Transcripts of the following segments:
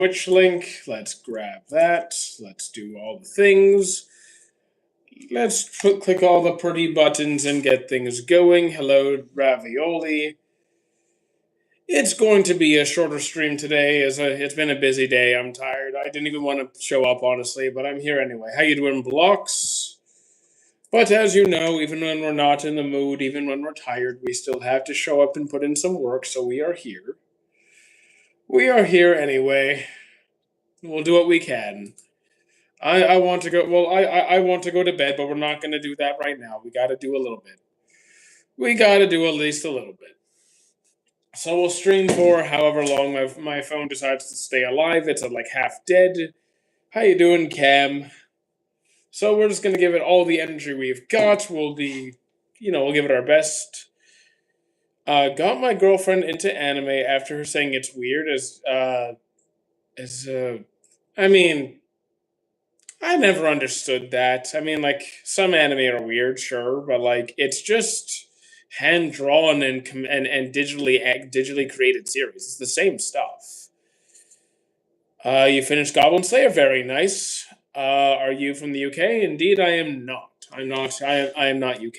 Twitch link. Let's grab that. Let's do all the things. Let's click all the pretty buttons and get things going. Hello, Ravioli. It's going to be a shorter stream today. It's been a busy day. I'm tired. I didn't even want to show up, honestly, but I'm here anyway. How you doing, Blocks? But as you know, even when we're not in the mood, even when we're tired, we still have to show up and put in some work, so we are here. We are here anyway. We'll do what we can. I want to go. Well, I want to go to bed, but we're not going to do that right now. We got to do a little bit. We got to do at least a little bit. So we'll stream for however long my phone decides to stay alive. It's like half dead. How you doing, Cam? So we're just going to give it all the energy we've got. We'll give it our best. Got my girlfriend into anime after her saying it's weird. I mean, I never understood that. I mean, like some anime are weird, sure, but like it's just hand drawn and digitally created series. It's the same stuff. You finished Goblin Slayer, very nice. Are you from the UK? Indeed, I am not. I'm not. I am not UK.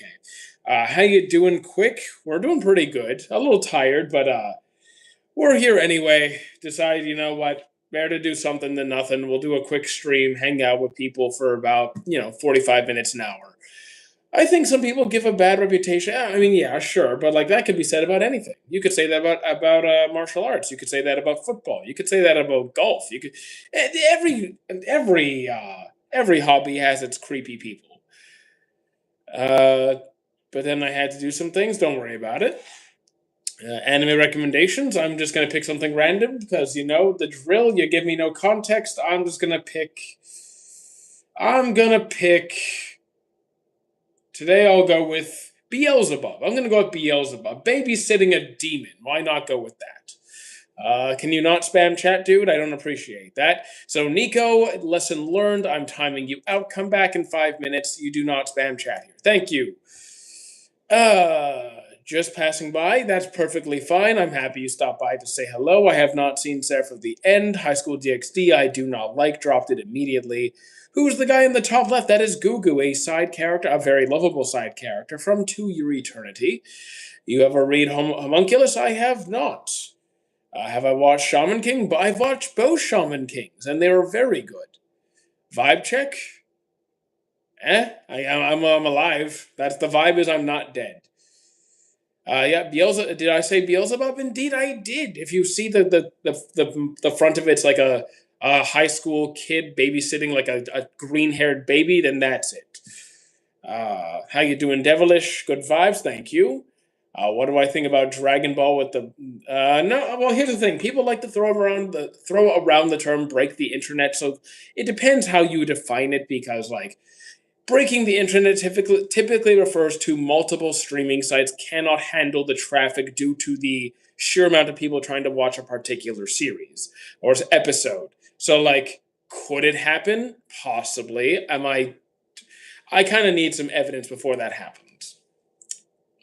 How you doing? Quick, we're doing pretty good. A little tired, but we're here anyway. Decide, you know what? Better to do something than nothing. We'll do a quick stream, hang out with people for about 45 minutes an hour. I think some people give a bad reputation. I mean, yeah, sure, but like that could be said about anything. You could say that about martial arts. You could say that about football. You could say that about golf. You could every hobby has its creepy people. Uh, but then I had to do some things. Don't worry about it. Anime recommendations. I'm just gonna pick something random because you know the drill. You give me no context. I'm just gonna pick. I'm gonna pick. Today I'll go with Beelzebub. I'm going to go with Beelzebub. Babysitting a demon. Why not go with that? Can you not spam chat, dude? I don't appreciate that. So, Nico, lesson learned. I'm timing you out. Come back in 5 minutes. You do not spam chat here. Thank you. Just passing by. That's perfectly fine. I'm happy you stopped by to say hello. I have not seen Seraph of the End. High School DxD, I do not like. Dropped it immediately. Who's the guy in the top left? That is Gugu, a side character, a very lovable side character from To Your Eternity. You ever read Homunculus? I have not. Have I watched Shaman King? I've watched both Shaman Kings, and they were very good. Vibe check? I'm alive. That's the vibe is I'm not dead. Yeah, Beelzebub. Did I say Beelzebub? Indeed, I did. If you see the front of it's like a high school kid babysitting like a green-haired baby, then that's it. How you doing, Devilish? Good vibes, thank you. What do I think about Dragon Ball with the? No, well, here's the thing. People like to throw around the term "break the internet," so it depends how you define it. Because like breaking the internet typically refers to multiple streaming sites cannot handle the traffic due to the sheer amount of people trying to watch a particular series or episode. So, like, could it happen? Possibly. I kind of need some evidence before that happens.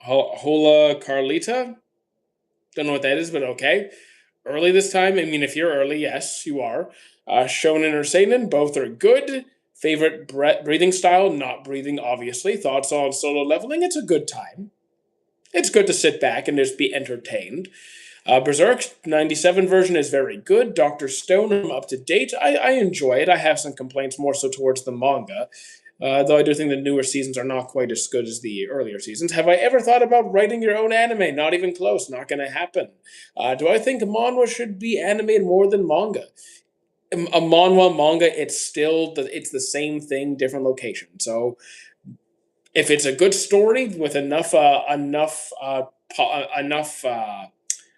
Hola Carlita? Don't know what that is, but okay. Early this time? I mean, if you're early, yes, you are. Shonen or Seinen, both are good. Favorite breathing style? Not breathing, obviously. Thoughts on Solo Leveling? It's a good time. It's good to sit back and just be entertained. Berserk 97 version is very good. Dr. Stone, I'm up to date. I enjoy it. I have some complaints more so towards the manga, though I do think the newer seasons are not quite as good as the earlier seasons. Have I ever thought about writing your own anime? Not even close. Not going to happen. Do I think manhwa should be animated more than manga? A manhwa manga, it's the same thing, different location. So if it's a good story with enough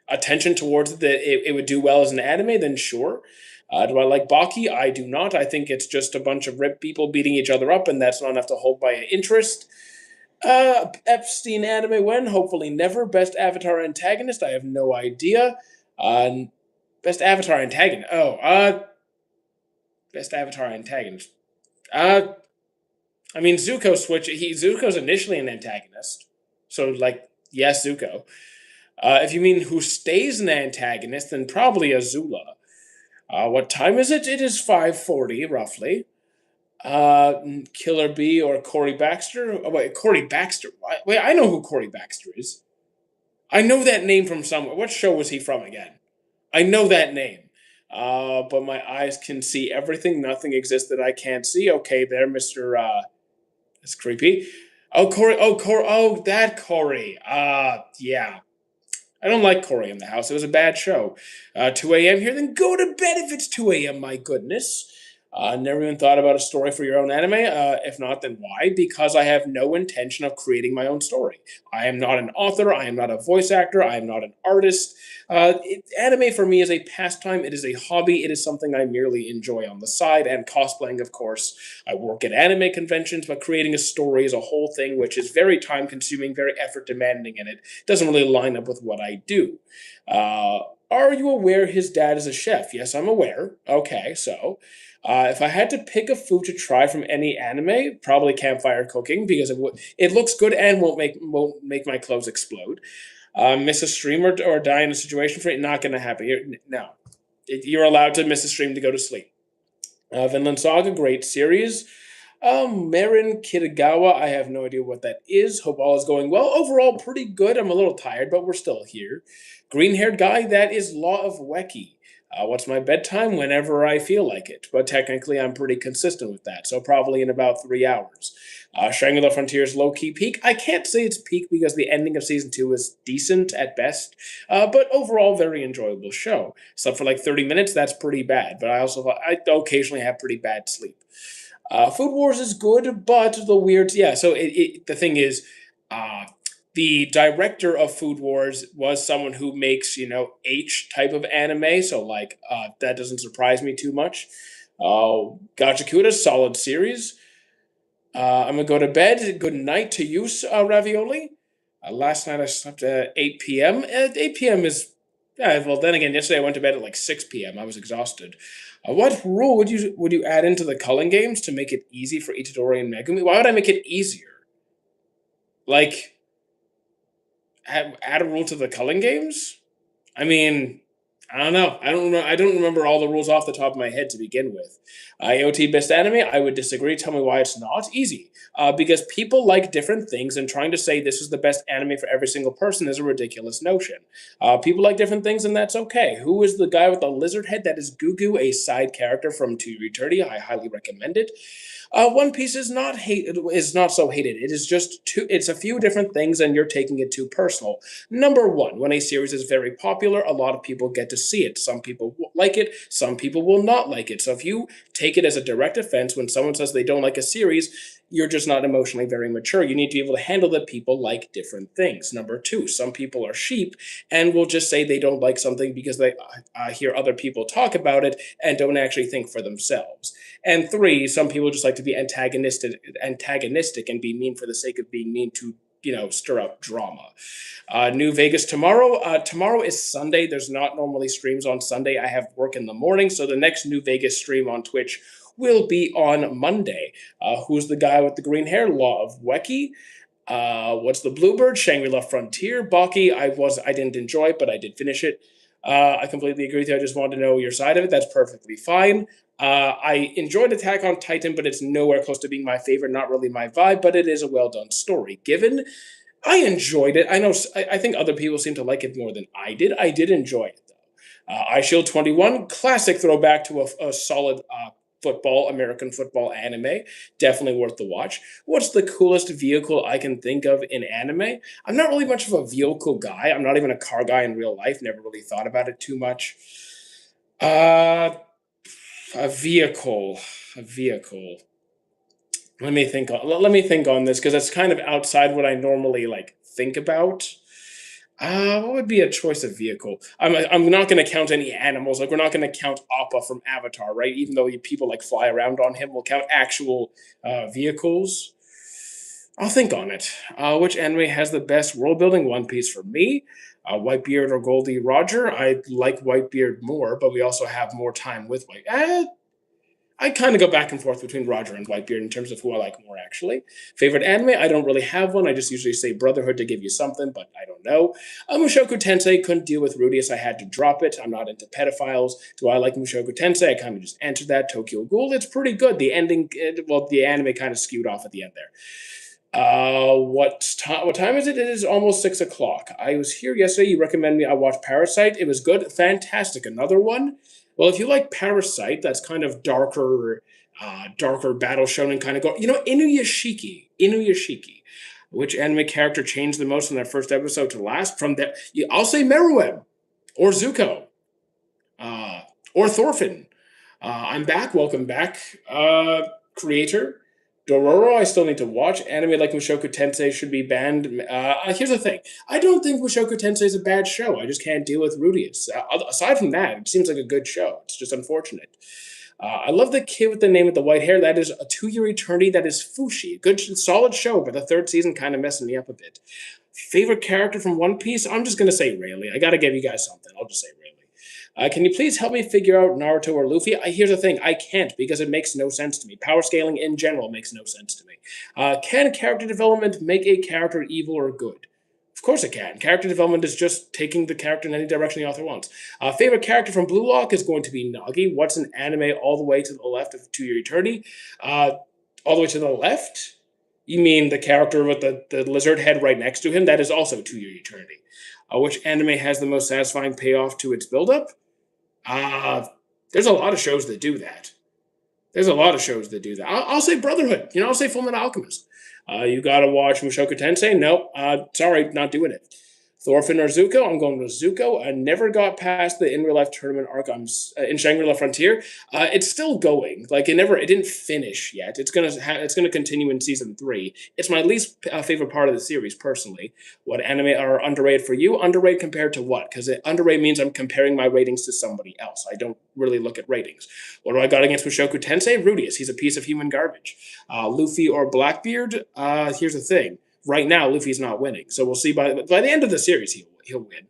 attention towards it that it would do well as an anime, then sure. Do I like Baki? I do not. I think it's just a bunch of ripped people beating each other up, and that's not enough to hold my interest. Epstein anime when? Hopefully never. Best Avatar antagonist? I have no idea. Best Avatar antagonist. Best Avatar antagonist. I mean, Zuko's initially an antagonist, so like yes, Zuko. If you mean who stays an antagonist, then probably Azula. What time is it? It is 5:40 roughly. Killer B or Corey Baxter? Oh, wait, Corey Baxter. Wait, I know who Corey Baxter is. I know that name from somewhere. What show was he from again? I know that name. But my eyes can see everything. Nothing exists that I can't see. Okay, there, Mister. That's creepy. Oh, Corey. Oh, Corey. Oh, that Corey. Yeah. I don't like Corey in the House. It was a bad show. 2 a.m. here, then go to bed if it's 2 a.m. My goodness. Never even thought about a story for your own anime. If not, then why? Because I have no intention of creating my own story. I am not an author. I am not a voice actor. I am not an artist. Anime for me is a pastime. It is a hobby. It is something I merely enjoy on the side. And cosplaying, of course, I work at anime conventions, but creating a story is a whole thing which is very time consuming, very effort demanding, and it doesn't really line up with what I do. Uh, are you aware his dad is a chef? Yes, I'm aware. Okay, so if I had to pick a food to try from any anime, probably campfire cooking because it looks good and won't make my clothes explode. Miss a stream or die in a situation for it, not going to happen. No, you're allowed to miss a stream to go to sleep. Vinland Saga, great series. Marin Kitagawa, I have no idea what that is. Hope all is going well. Overall, pretty good. I'm a little tired, but we're still here. Green haired guy, that is Law of Weki. What's my bedtime? Whenever I feel like it. But technically, I'm pretty consistent with that, so probably in about 3 hours. Shangri-La Frontier's low-key peak. I can't say it's peak because the ending of season 2 is decent at best, but overall, very enjoyable show. Slept for like 30 minutes, that's pretty bad, but I occasionally have pretty bad sleep. Food Wars is good, but the weird, yeah. So the thing is, uh, the director of Food Wars was someone who makes H type of anime, so like that doesn't surprise me too much. Gachakuda, solid series. I'm gonna go to bed. Good night to you, Ravioli. Last night I slept at 8 p.m. 8 p.m. is yeah. Well, then again, yesterday I went to bed at like 6 p.m. I was exhausted. What rule would you add into the culling games to make it easy for Itadori and Megumi? Why would I make it easier? Like add a rule to the culling games? I mean, I don't know. I don't remember all the rules off the top of my head to begin with. IoT best anime? I would disagree. Tell me why it's not easy. Because people like different things, and trying to say this is the best anime for every single person is a ridiculous notion. People like different things, and that's okay. Who is the guy with the lizard head? That is Gugu, a side character from To Eternity. I highly recommend it. One Piece is not so hated. It is just too. It's a few different things, and you're taking it too personal. Number one, when a series is very popular, a lot of people get to see it. Some people like it, some people will not like it. So if you take it as a direct offense when someone says they don't like a series, you're just not emotionally very mature. You need to be able to handle that people like different things. Number two, some people are sheep and will just say they don't like something because they hear other people talk about it and don't actually think for themselves. And three, some people just like to be antagonistic and be mean for the sake of being mean to stir up drama. New Vegas tomorrow. Tomorrow is Sunday. There's not normally streams on Sunday. I have work in the morning, so the next New Vegas stream on Twitch will be on Monday. Who's the guy with the green hair? Law of Weki. What's the Bluebird? Shangri-La Frontier. Baki, I didn't enjoy it, but I did finish it. I completely agree with you. I just wanted to know your side of it. That's perfectly fine. I enjoyed Attack on Titan, but it's nowhere close to being my favorite. Not really my vibe, but it is a well done story. Given I enjoyed it. I know. I think other people seem to like it more than I did. I did enjoy it though. iShield 21, classic throwback to a solid American football anime. Definitely worth the watch. What's the coolest vehicle I can think of in anime? I'm not really much of a vehicle guy. I'm not even a car guy in real life. Never really thought about it too much. Uh, a vehicle. A vehicle. Let me think on this because it's kind of outside what I normally like think about. What would be a choice of vehicle? I'm not going to count any animals. Like we're not going to count Appa from Avatar, right? Even though people like fly around on him, we'll count actual vehicles. I'll think on it. Which anime has the best world building? One Piece for me. Whitebeard or Goldie Roger? I like Whitebeard more, but we also have more time with White. I kind of go back and forth between Roger and Whitebeard in terms of who I like more, actually. Favorite anime? I don't really have one. I just usually say Brotherhood to give you something, but I don't know. Mushoku Tensei, couldn't deal with Rudius. I had to drop it. I'm not into pedophiles. Do I like Mushoku Tensei? I kind of just answered that. Tokyo Ghoul, it's pretty good. The ending, well, the anime kind of skewed off at the end there. What time is it? It is almost 6 o'clock. I was here yesterday. You recommended me. I watched Parasite. It was good, fantastic. Another one. Well, if you like Parasite, that's kind of darker battle shonen kind of go. Inuyashiki. Which anime character changed the most from that first episode to last? From that, I'll say Meruem, or Zuko, uh, or Thorfinn. I'm back. Welcome back, creator. Dororo, I still need to watch. Anime like Mushoku Tensei should be banned. Here's the thing. I don't think Mushoku Tensei is a bad show. I just can't deal with Rudius. Aside from that, it seems like a good show. It's just unfortunate. I love the kid with the name with the white hair. That is a 2 Year Eternity. That is Fushi. Good, solid show, but the third season kind of messing me up a bit. Favorite character from One Piece? I'm just going to say Rayleigh. I got to give you guys something. I'll just say Rayleigh. Can you please help me figure out Naruto or Luffy? Here's the thing. I can't because it makes no sense to me. Power scaling in general makes no sense to me. Can character development make a character evil or good? Of course it can. Character development is just taking the character in any direction the author wants. Favorite character from Blue Lock is going to be Nagi. What's an anime all the way to the left of 2 Year Eternity? All the way to the left? You mean the character with the lizard head right next to him? That is also 2 Year Eternity. Which anime has the most satisfying payoff to its build-up? Uh, there's a lot of shows that do that. I'll say Brotherhood. I'll say Fullmetal Alchemist. You gotta watch Mushoku Tensei. Nope. Sorry, not doing it. Thorfinn or Zuko? I'm going with Zuko. I never got past the in real life tournament arc. In Shangri-La Frontier. It's still going. Like it didn't finish yet. It's gonna continue in season 3. It's my least favorite part of the series personally. What anime are underrated for you? Underrated compared to what? Because underrated means I'm comparing my ratings to somebody else. I don't really look at ratings. What do I got against Mushoku Tensei? Rudius. He's a piece of human garbage. Luffy or Blackbeard? Here's the thing. Right now, Luffy's not winning. So we'll see by the end of the series, he'll win.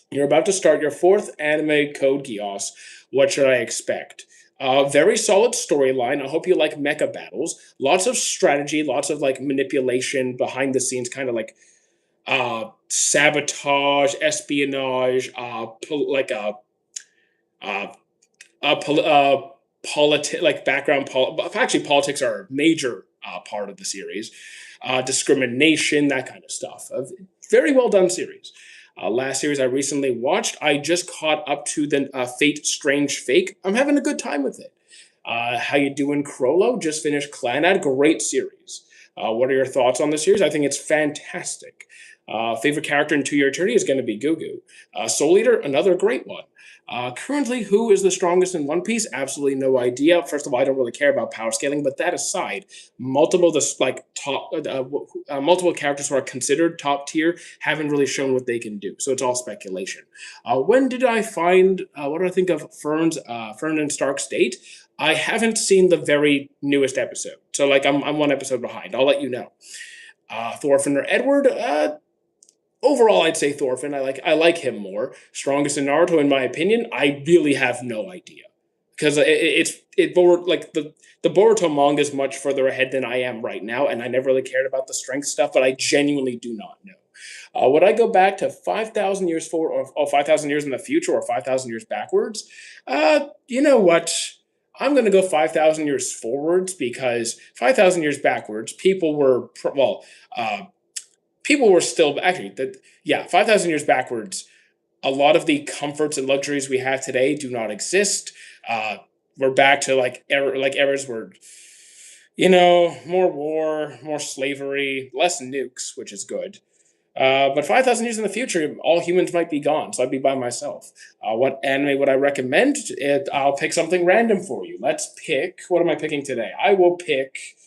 You're about to start your 4th anime Code Geass. What should I expect? Very solid storyline. I hope you like mecha battles. Lots of strategy, lots of like manipulation behind the scenes, kind of like sabotage, espionage, background. Actually, politics are a major part of the series. Discrimination, that kind of stuff. A very well done series. Last series I recently watched, I just caught up to the Fate Strange Fake. I'm having a good time with it. How you doing, Crollo? Just finished Clanad. Great series. What are your thoughts on the series? I think it's fantastic. Favorite character in 2 Year Eternity is going to be Gugu. Soul Eater, another great one. Currently, who is the strongest in One Piece? Absolutely no idea. First of all, I don't really care about power scaling, but that aside, multiple characters who are considered top tier haven't really shown what they can do. So it's all speculation. When did I find? What do I think of Fern and Stark State? I haven't seen the very newest episode, so like I'm one episode behind. I'll let you know. Thorfinn or Edward? Overall, I'd say Thorfinn. I like him more. Strongest in Naruto, in my opinion. I really have no idea because the Boruto manga is much further ahead than I am right now, and I never really cared about the strength stuff. But I genuinely do not know. Would I go back to 5,000 years forward, or 5,000 years in the future, or 5,000 years backwards? You know what? I'm going to go 5,000 years forwards because 5,000 years backwards, people were still actually 5,000 years backwards. A lot of the comforts and luxuries we have today do not exist. We're back to eras where more war, more slavery, less nukes, which is good. But 5,000 years in the future, all humans might be gone, so I'd be by myself. What anime would I recommend? I'll pick something random for you. Let's pick. What am I picking today? I will pick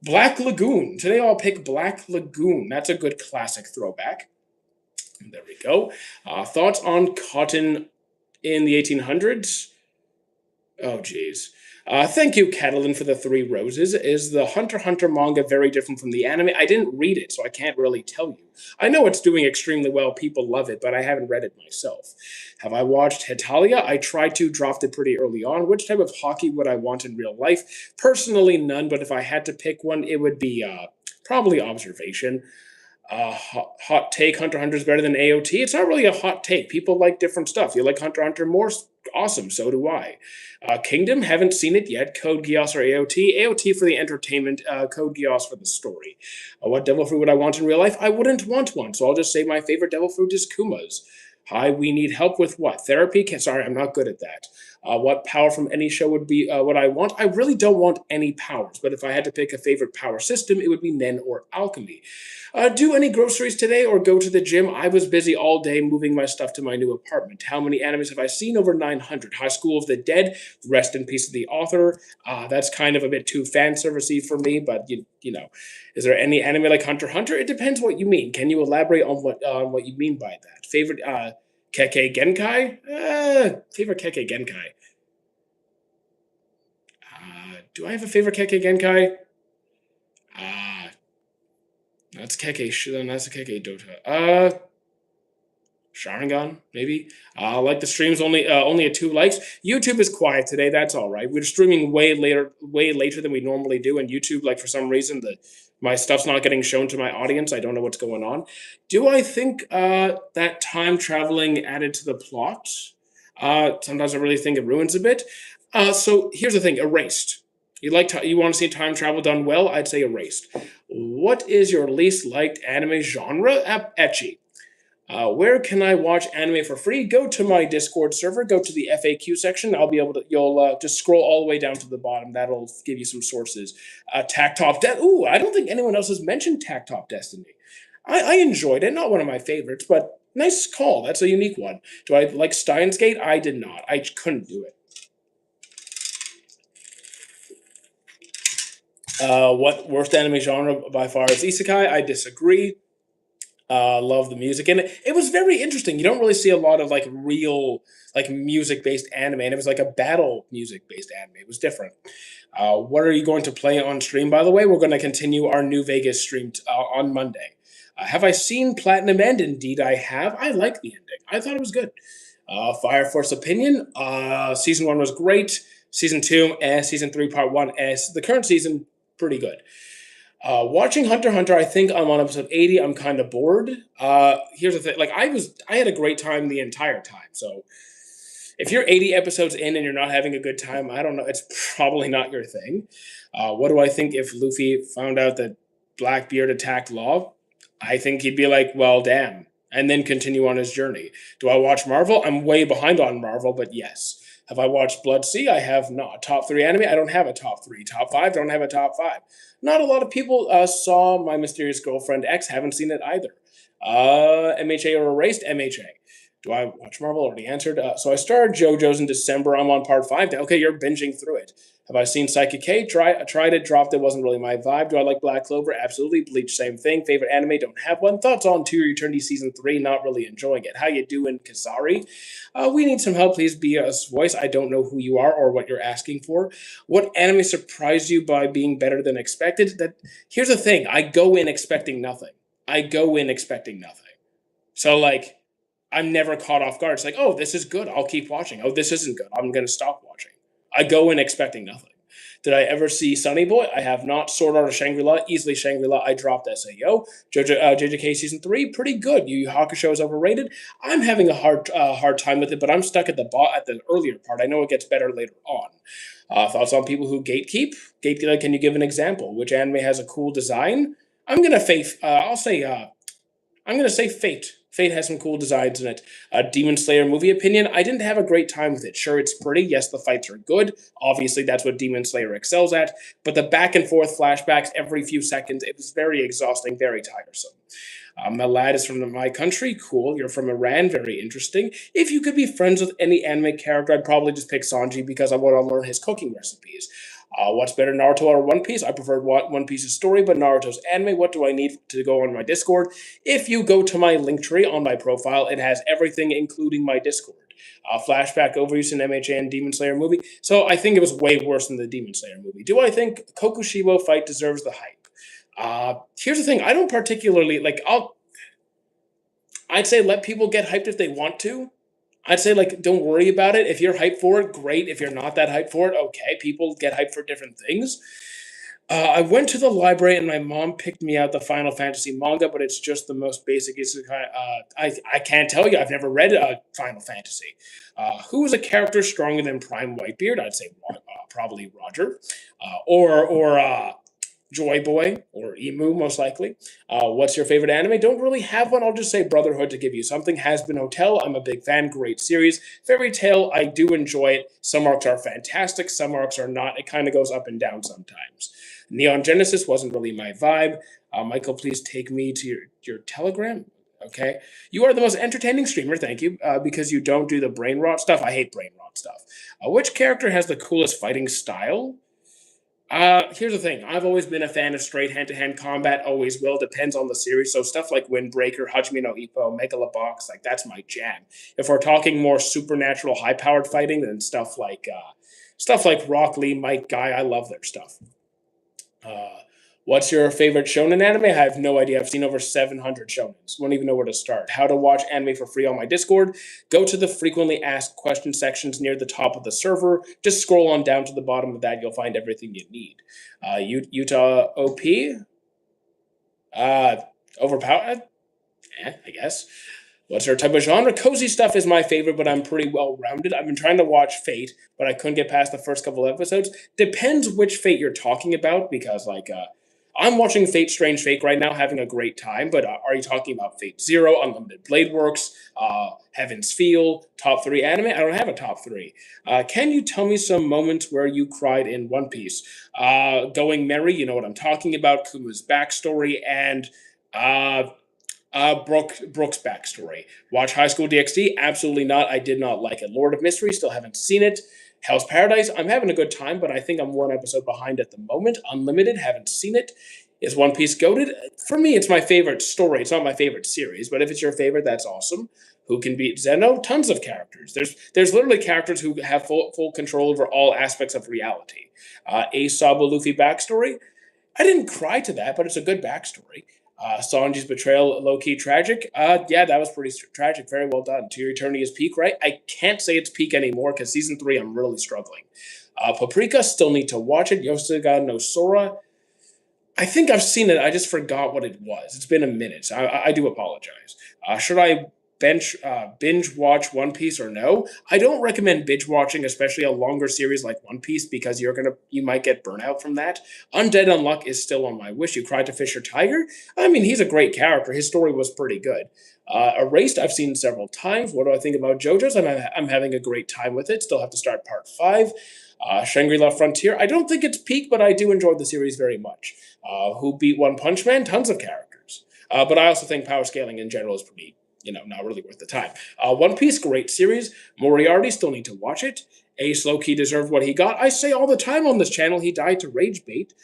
Black Lagoon. Today I'll pick Black Lagoon. That's a good classic throwback. There we go. Thoughts on cotton in the 1800s? Oh, geez. Thank you, Catalan, for the three roses. Is the Hunter x Hunter manga very different from the anime? I didn't read it, so I can't really tell you. I know it's doing extremely well. People love it, but I haven't read it myself. Have I watched Hetalia? I tried to, dropped it pretty early on. Which type of hockey would I want in real life? Personally, none, but if I had to pick one, it would be probably observation. Hot take: Hunter x Hunter is better than AOT. It's not really a hot take. People like different stuff. You like Hunter x Hunter more? Awesome, so do I. Kingdom, haven't seen it yet. Code Geass or AOT? AOT for the entertainment, Code Geass for the story. What devil fruit would I want in real life? I wouldn't want one, so I'll just say my favorite devil fruit is Kuma's. Hi, we need help with what? Therapy? Sorry, I'm not good at that. What power from any show would be what I want? I really don't want any powers, but if I had to pick a favorite power system, it would be Nen or Alchemy. Do any groceries today or go to the gym? I was busy all day moving my stuff to my new apartment. How many animes have I seen? Over 900. High School of the Dead, rest in peace to the author. That's kind of a bit too fan servicey for me, but you know, is there any anime like Hunter x Hunter? It depends what you mean. Can you elaborate on what you mean by that? Favorite Kekkei Genkai? Favorite Kekkei Genkai. Do I have a favorite Kekkei Genkai? Uh, that's Kekkei. That's a Kekkei Dota. Sharingan, maybe. Like the streams only at 2 likes. YouTube is quiet today. That's all right. We're streaming way later than we normally do, and YouTube, like for some reason, my stuff's not getting shown to my audience. I don't know what's going on. Do I think that time traveling added to the plot? Sometimes I really think it ruins a bit. So here's the thing: Erased. You want to see time travel done well? I'd say Erased. What is your least liked anime genre? Ecchi. Where can I watch anime for free? Go to my Discord server. Go to the FAQ section. I'll be able to. You'll just scroll all the way down to the bottom. That'll give you some sources. Tactop Ooh, I don't think anyone else has mentioned Tactop Destiny. I enjoyed it. Not one of my favorites, but nice call. That's a unique one. Do I like Steins Gate? I did not. I couldn't do it. What worst anime genre by far is isekai? I disagree. Love the music in it. It was very interesting. You don't really see a lot of like real like music based anime, and it was like a battle music based anime. It was different. What are you going to play on stream? By the way, we're going to continue our New Vegas stream on Monday. Have I seen Platinum End? Indeed, I have. I like the ending. I thought it was good. Fire Force opinion. Season 1 was great. Season 2, Season 3, Part 1, The current season, pretty good. Watching Hunter x Hunter, I think I'm on episode 80. I'm kind of bored. Here's the thing: like I had a great time the entire time. So if you're 80 episodes in and you're not having a good time, I don't know. It's probably not your thing. What do I think if Luffy found out that Blackbeard attacked Law? I think he'd be like, "Well, damn," and then continue on his journey. Do I watch Marvel? I'm way behind on Marvel, but yes. Have I watched Blood Sea? I have not. Top 3 anime? I don't have a top 3. Top 5? Don't have a top 5. Not a lot of people saw My Mysterious Girlfriend X. Haven't seen it either. MHA or Erased? MHA. Do I watch Marvel? Already answered. So I started JoJo's in December. I'm on part 5 now. Okay, you're binging through it. Have I seen Psychic K? Tried it, dropped it. Wasn't really my vibe. Do I like Black Clover? Absolutely. Bleach, same thing. Favorite anime? Don't have one. Thoughts on To Your Eternity Season 3? Not really enjoying it. How you doing, Kasari? We need some help. Please be a voice. I don't know who you are or what you're asking for. What anime surprised you by being better than expected? Here's the thing. I go in expecting nothing. So like, I'm never caught off guard. It's like, oh, this is good. I'll keep watching. Oh, this isn't good. I'm going to stop watching. I go in expecting nothing. Did I ever see Sunny Boy? I have not. Sword Art of Shangri-La, easily Shangri-La. I dropped SAO. JJK Season 3, pretty good. Yu Yu Hakusho is overrated. I'm having a hard time with it, but I'm stuck at the earlier part. I know it gets better later on. Thoughts on people who gatekeep? Can you give an example? Which anime has a cool design? I'm gonna say Fate. Fate has some cool designs in it. Demon Slayer movie opinion. I didn't have a great time with it. Sure, it's pretty. Yes, the fights are good. Obviously, that's what Demon Slayer excels at. But the back and forth flashbacks every few seconds, it was very exhausting, very tiresome. My lad is from my country. Cool. You're from Iran. Very interesting. If you could be friends with any anime character, I'd probably just pick Sanji because I want to learn his cooking recipes. What's better, Naruto or One Piece? I prefer One Piece's story, but Naruto's anime. What do I need to go on my Discord? If you go to my link tree on my profile, it has everything, including my Discord. Flashback overuse in MHA and Demon Slayer movie. So I think it was way worse than the Demon Slayer movie. Do I think Kokushibo fight deserves the hype? Here's the thing. I don't particularly like. I'd say let people get hyped if they want to. I'd say like don't worry about it. If you're hyped for it, great. If you're not that hyped for it, okay. People get hyped for different things. I went to the library and my mom picked me out the Final Fantasy manga, but it's just the most basic isekai. I can't tell you. I've never read Final Fantasy. Who is a character stronger than Prime Whitebeard? I'd say probably Roger, or Joy Boy or Emu, most likely. What's your favorite anime? Don't really have one. I'll just say Brotherhood to give you something. Has Been Hotel. I'm a big fan. Great series. Fairy Tail. I do enjoy it. Some arcs are fantastic. Some arcs are not. It kind of goes up and down sometimes. Neon Genesis wasn't really my vibe. Michael, please take me to your Telegram. Okay. You are the most entertaining streamer. Thank you. Because you don't do the brain rot stuff. I hate brain rot stuff. Which character has the coolest fighting style? Here's the thing. I've always been a fan of straight hand-to-hand combat. Always will. Depends on the series. So stuff like Windbreaker, Hajime no Ippo, Megalobox, like that's my jam. If we're talking more supernatural, high-powered fighting, then stuff like Rock Lee, Mike Guy, I love their stuff. What's your favorite shonen anime? I have no idea. I've seen over 700 shonens. Won't even know where to start. How to watch anime for free on my Discord? Go to the frequently asked question sections near the top of the server. Just scroll on down to the bottom of that. You'll find everything you need. Utah OP? Overpowered? I guess. What's our type of genre? Cozy stuff is my favorite, but I'm pretty well-rounded. I've been trying to watch Fate, but I couldn't get past the first couple episodes. Depends which Fate you're talking about, because, I'm watching Fate Strange Fate right now, having a great time, but are you talking about Fate Zero, Unlimited Blade Works, Heaven's Feel, top 3 anime? I don't have a top 3. Can you tell me some moments where you cried in One Piece? Going Merry, you know what I'm talking about, Kuma's backstory, and Brooke's backstory. Watch High School DxD? Absolutely not. I did not like it. Lord of Mystery, still haven't seen it. Hell's Paradise, I'm having a good time, but I think I'm one episode behind at the moment. Unlimited, haven't seen it. Is One Piece goated? For me, it's my favorite story. It's not my favorite series, but if it's your favorite, that's awesome. Who can beat Zeno? Tons of characters. There's literally characters who have full control over all aspects of reality. Ace Sabo Luffy backstory? I didn't cry to that, but it's a good backstory. Sanji's betrayal, low-key tragic. Yeah, that was pretty tragic. Very well done. To Your Eternity is peak, right? I can't say it's peak anymore because season 3, I'm really struggling. Paprika, still need to watch it. Yosuga no Sora. I think I've seen it. I just forgot what it was. It's been a minute. So I do apologize. Should I binge watch One Piece or no? I don't recommend binge watching, especially a longer series like One Piece, because you might get burnout from that. Undead Unluck is still on my wish. You cried to Fisher Tiger? I mean, he's a great character. His story was pretty good. Erased, I've seen several times. What do I think about JoJo's? I'm having a great time with it. Still have to start part 5. Shangri-La Frontier, I don't think it's peak, but I do enjoy the series very much. Who beat One Punch Man? Tons of characters. But I also think power scaling in general is pretty, not really worth the time. One Piece, great series. Moriarty, still need to watch it. Ace low-key deserved what he got. I say all the time on this channel, he died to rage bait.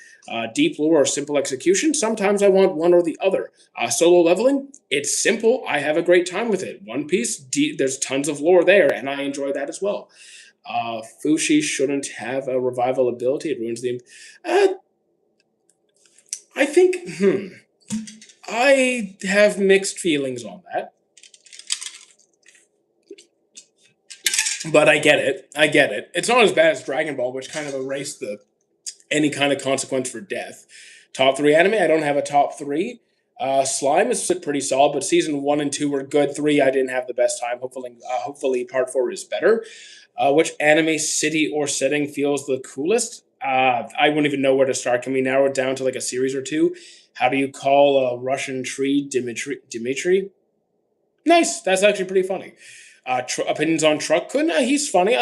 Deep lore or simple execution, sometimes I want one or the other. Solo leveling, it's simple. I have a great time with it. One Piece, there's tons of lore there, and I enjoy that as well. Fushi shouldn't have a revival ability. It ruins the... I think, I have mixed feelings on that. But I get it. It's not as bad as Dragon Ball, which kind of erased any kind of consequence for death. Top 3 anime, I don't have a top 3. Slime is pretty solid, but season 1 and 2 were good. 3, I didn't have the best time. Hopefully part 4 is better. Which anime city or setting feels the coolest? I wouldn't even know where to start. Can we narrow it down to like a series or two? How do you call a Russian tree Dimitri? Nice. That's actually pretty funny. Opinions on Truck-kun? He's funny.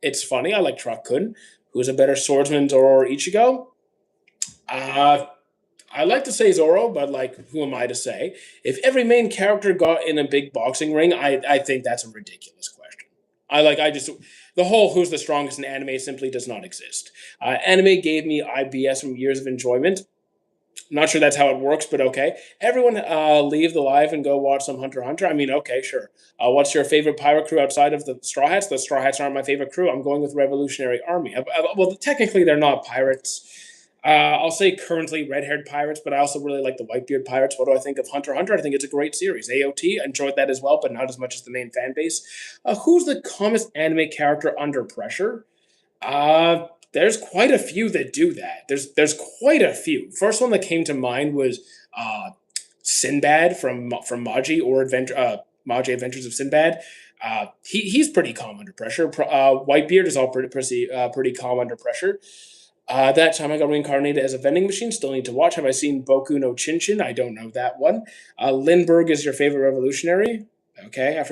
It's funny. I like Truck-kun. Who's a better swordsman, Zoro or Ichigo? I like to say Zoro, but who am I to say? If every main character got in a big boxing ring, I think that's a ridiculous question. The whole who's the strongest in anime simply does not exist. Anime gave me IBS from years of enjoyment. Not sure that's how it works, but okay. Everyone, leave the live and go watch some Hunter x Hunter. I mean, okay, sure. What's your favorite pirate crew outside of the Straw Hats? The Straw Hats aren't my favorite crew. I'm going with Revolutionary Army. Well, technically, they're not pirates. I'll say currently red-haired pirates, but I also really like the Whitebeard pirates. What do I think of Hunter x Hunter? I think it's a great series. AOT, enjoyed that as well, but not as much as the main fan base. Who's the calmest anime character under pressure? There's quite a few that do that. There's quite a few. First one that came to mind was uh, Sinbad from Maji or Maji Adventures of Sinbad. He's pretty calm under pressure. Whitebeard is all pretty calm under pressure. That time I got reincarnated as a vending machine. Still need to watch. Have I seen Boku no Chinchin? I don't know that one. Lindbergh is your favorite revolutionary. Okay,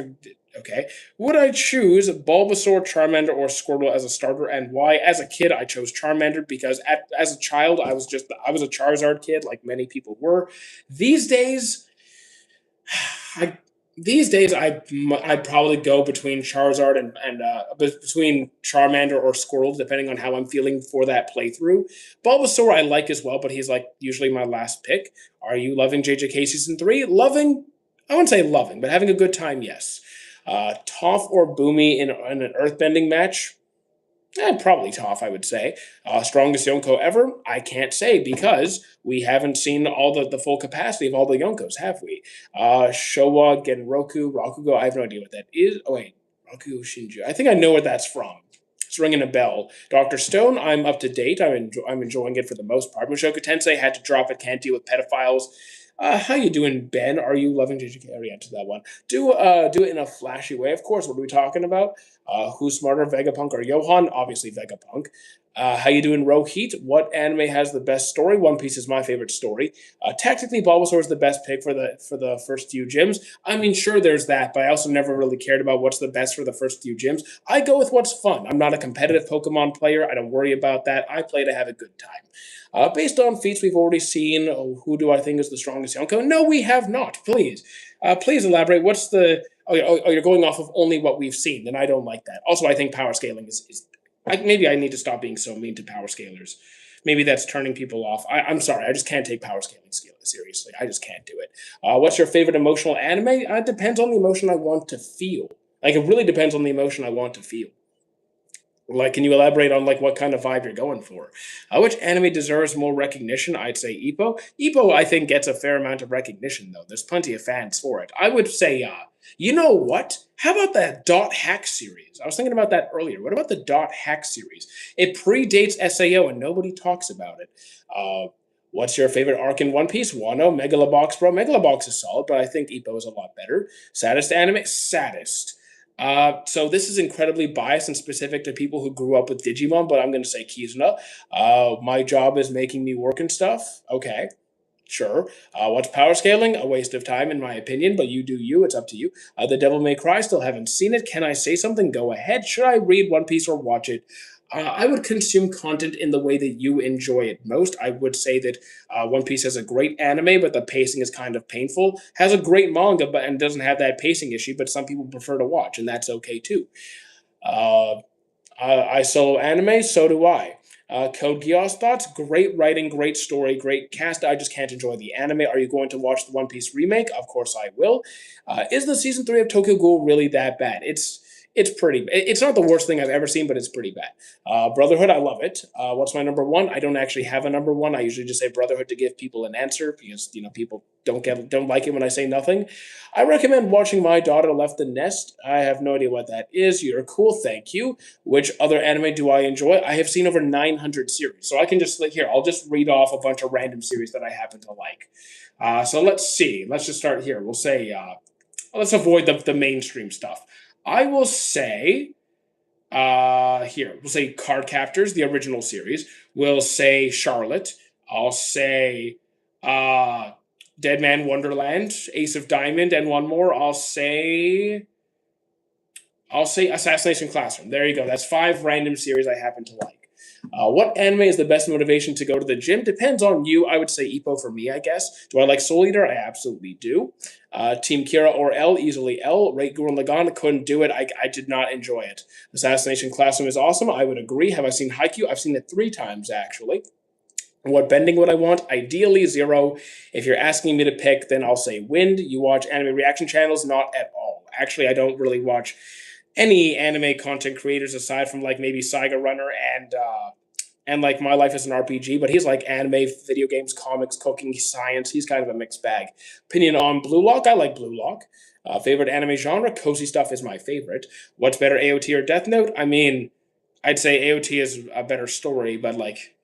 okay. Would I choose Bulbasaur, Charmander, or Squirtle as a starter, and why? As a kid, I chose Charmander because as a child, I was a Charizard kid, like many people were. These days, I I'd probably go between Charizard and between Charmander or Squirtle, depending on how I'm feeling for that playthrough. Bulbasaur I like as well, but he's like usually my last pick. Are you loving JJK season 3? Loving, I wouldn't say loving, but having a good time, yes. Toph or Boomy in an earthbending match? Probably Toph, I would say. Strongest Yonko ever? I can't say because we haven't seen all the full capacity of all the Yonkos, have we? Showa, Genroku, Rakugo, I have no idea what that is. Oh, wait. Rakugo Shinju. I think I know where that's from. It's ringing a bell. Dr. Stone, I'm up to date. I'm enjoying it for the most part. Mushoku Tensei had to drop it, can't deal with pedophiles. How you doing, Ben? Are you loving JJK? I already answered that one. Do it in a flashy way, of course. What are we talking about? Who's smarter, Vegapunk or Johan? Obviously Vegapunk. How you doing, Rohit? What anime has the best story? One Piece is my favorite story. Technically, Bulbasaur is the best pick for the first few gyms. I mean, sure, there's that, but I also never really cared about what's the best for the first few gyms. I go with what's fun. I'm not a competitive Pokemon player. I don't worry about that. I play to have a good time. Based on feats we've already seen, who do I think is the strongest Yonko? No, we have not. Please elaborate. What's the? You're going off of only what we've seen, then I don't like that. Also, I think power scaling is maybe I need to stop being so mean to power scalers. Maybe that's turning people off. I'm sorry, I just can't take power scaling seriously. I just can't do it. What's your favorite emotional anime? It depends on the emotion I want to feel. Like it really depends on the emotion I want to feel. Like, can you elaborate on like what kind of vibe you're going for? Which anime deserves more recognition? I'd say Ippo. Ippo, I think, gets a fair amount of recognition though. There's plenty of fans for it. I would say, you know what? How about that Dot Hack series? I was thinking about that earlier. What about the Dot Hack series? It predates SAO and nobody talks about it. What's your favorite arc in One Piece? Wano, Megalobox, bro. Megalobox is solid, but I think Ippo is a lot better. Saddest anime? Saddest. So this is incredibly biased and specific to people who grew up with Digimon, but I'm going to say Kizuna. My job is making me work and stuff. Okay, sure. What's power scaling? A waste of time, in my opinion, but you do you. It's up to you. The Devil May Cry, still haven't seen it. Can I say something? Go ahead. Should I read One Piece or watch it? I would consume content in the way that you enjoy it most. I would say that One Piece has a great anime, but the pacing is kind of painful. Has a great manga, but and doesn't have that pacing issue. But some people prefer to watch, and that's okay too. Uh, I solo anime, so do I. Code Geass thoughts: great writing, great story, great cast. I just can't enjoy the anime. Are you going to watch the One Piece remake? Of course I will. Is the season 3 of Tokyo Ghoul really that bad? It's pretty. It's not the worst thing I've ever seen, but it's pretty bad. Brotherhood, I love it. What's my number one? I don't actually have a number one. I usually just say Brotherhood to give people an answer because people don't like it when I say nothing. I recommend watching My Daughter Left the Nest. I have no idea what that is. You're cool, thank you. Which other anime do I enjoy? I have seen over 900 series, so I can just like here. I'll just read off a bunch of random series that I happen to like. So let's see. Let's just start here. We'll say let's avoid the mainstream stuff. I will say, here, we'll say Card Captors, the original series. We'll say Charlotte. I'll say Dead Man Wonderland, Ace of Diamond, and one more. I'll say Assassination Classroom. There you go. That's 5 random series I happen to like. What anime is the best motivation to go to the gym? Depends on you. I would say Ippo for me, I guess. Do I like Soul Eater? I absolutely do. Team Kira or L? Easily L. Rate Gurren Lagann? Couldn't do it. I did not enjoy it. Assassination Classroom is awesome. I would agree. Have I seen Haikyuu? I've seen it 3 times, actually. What bending would I want? Ideally, zero. If you're asking me to pick, then I'll say wind. You watch anime reaction channels? Not at all. Actually, I don't really watch any anime content creators aside from like maybe Saiga Runner and like My Life as an RPG, but he's like anime, video games, comics, cooking, science. He's kind of a mixed bag. Opinion on Blue Lock? I like Blue Lock. Favorite anime genre? Cozy stuff is my favorite. What's better, AOT or Death Note? I mean, I'd say AOT is a better story, but like,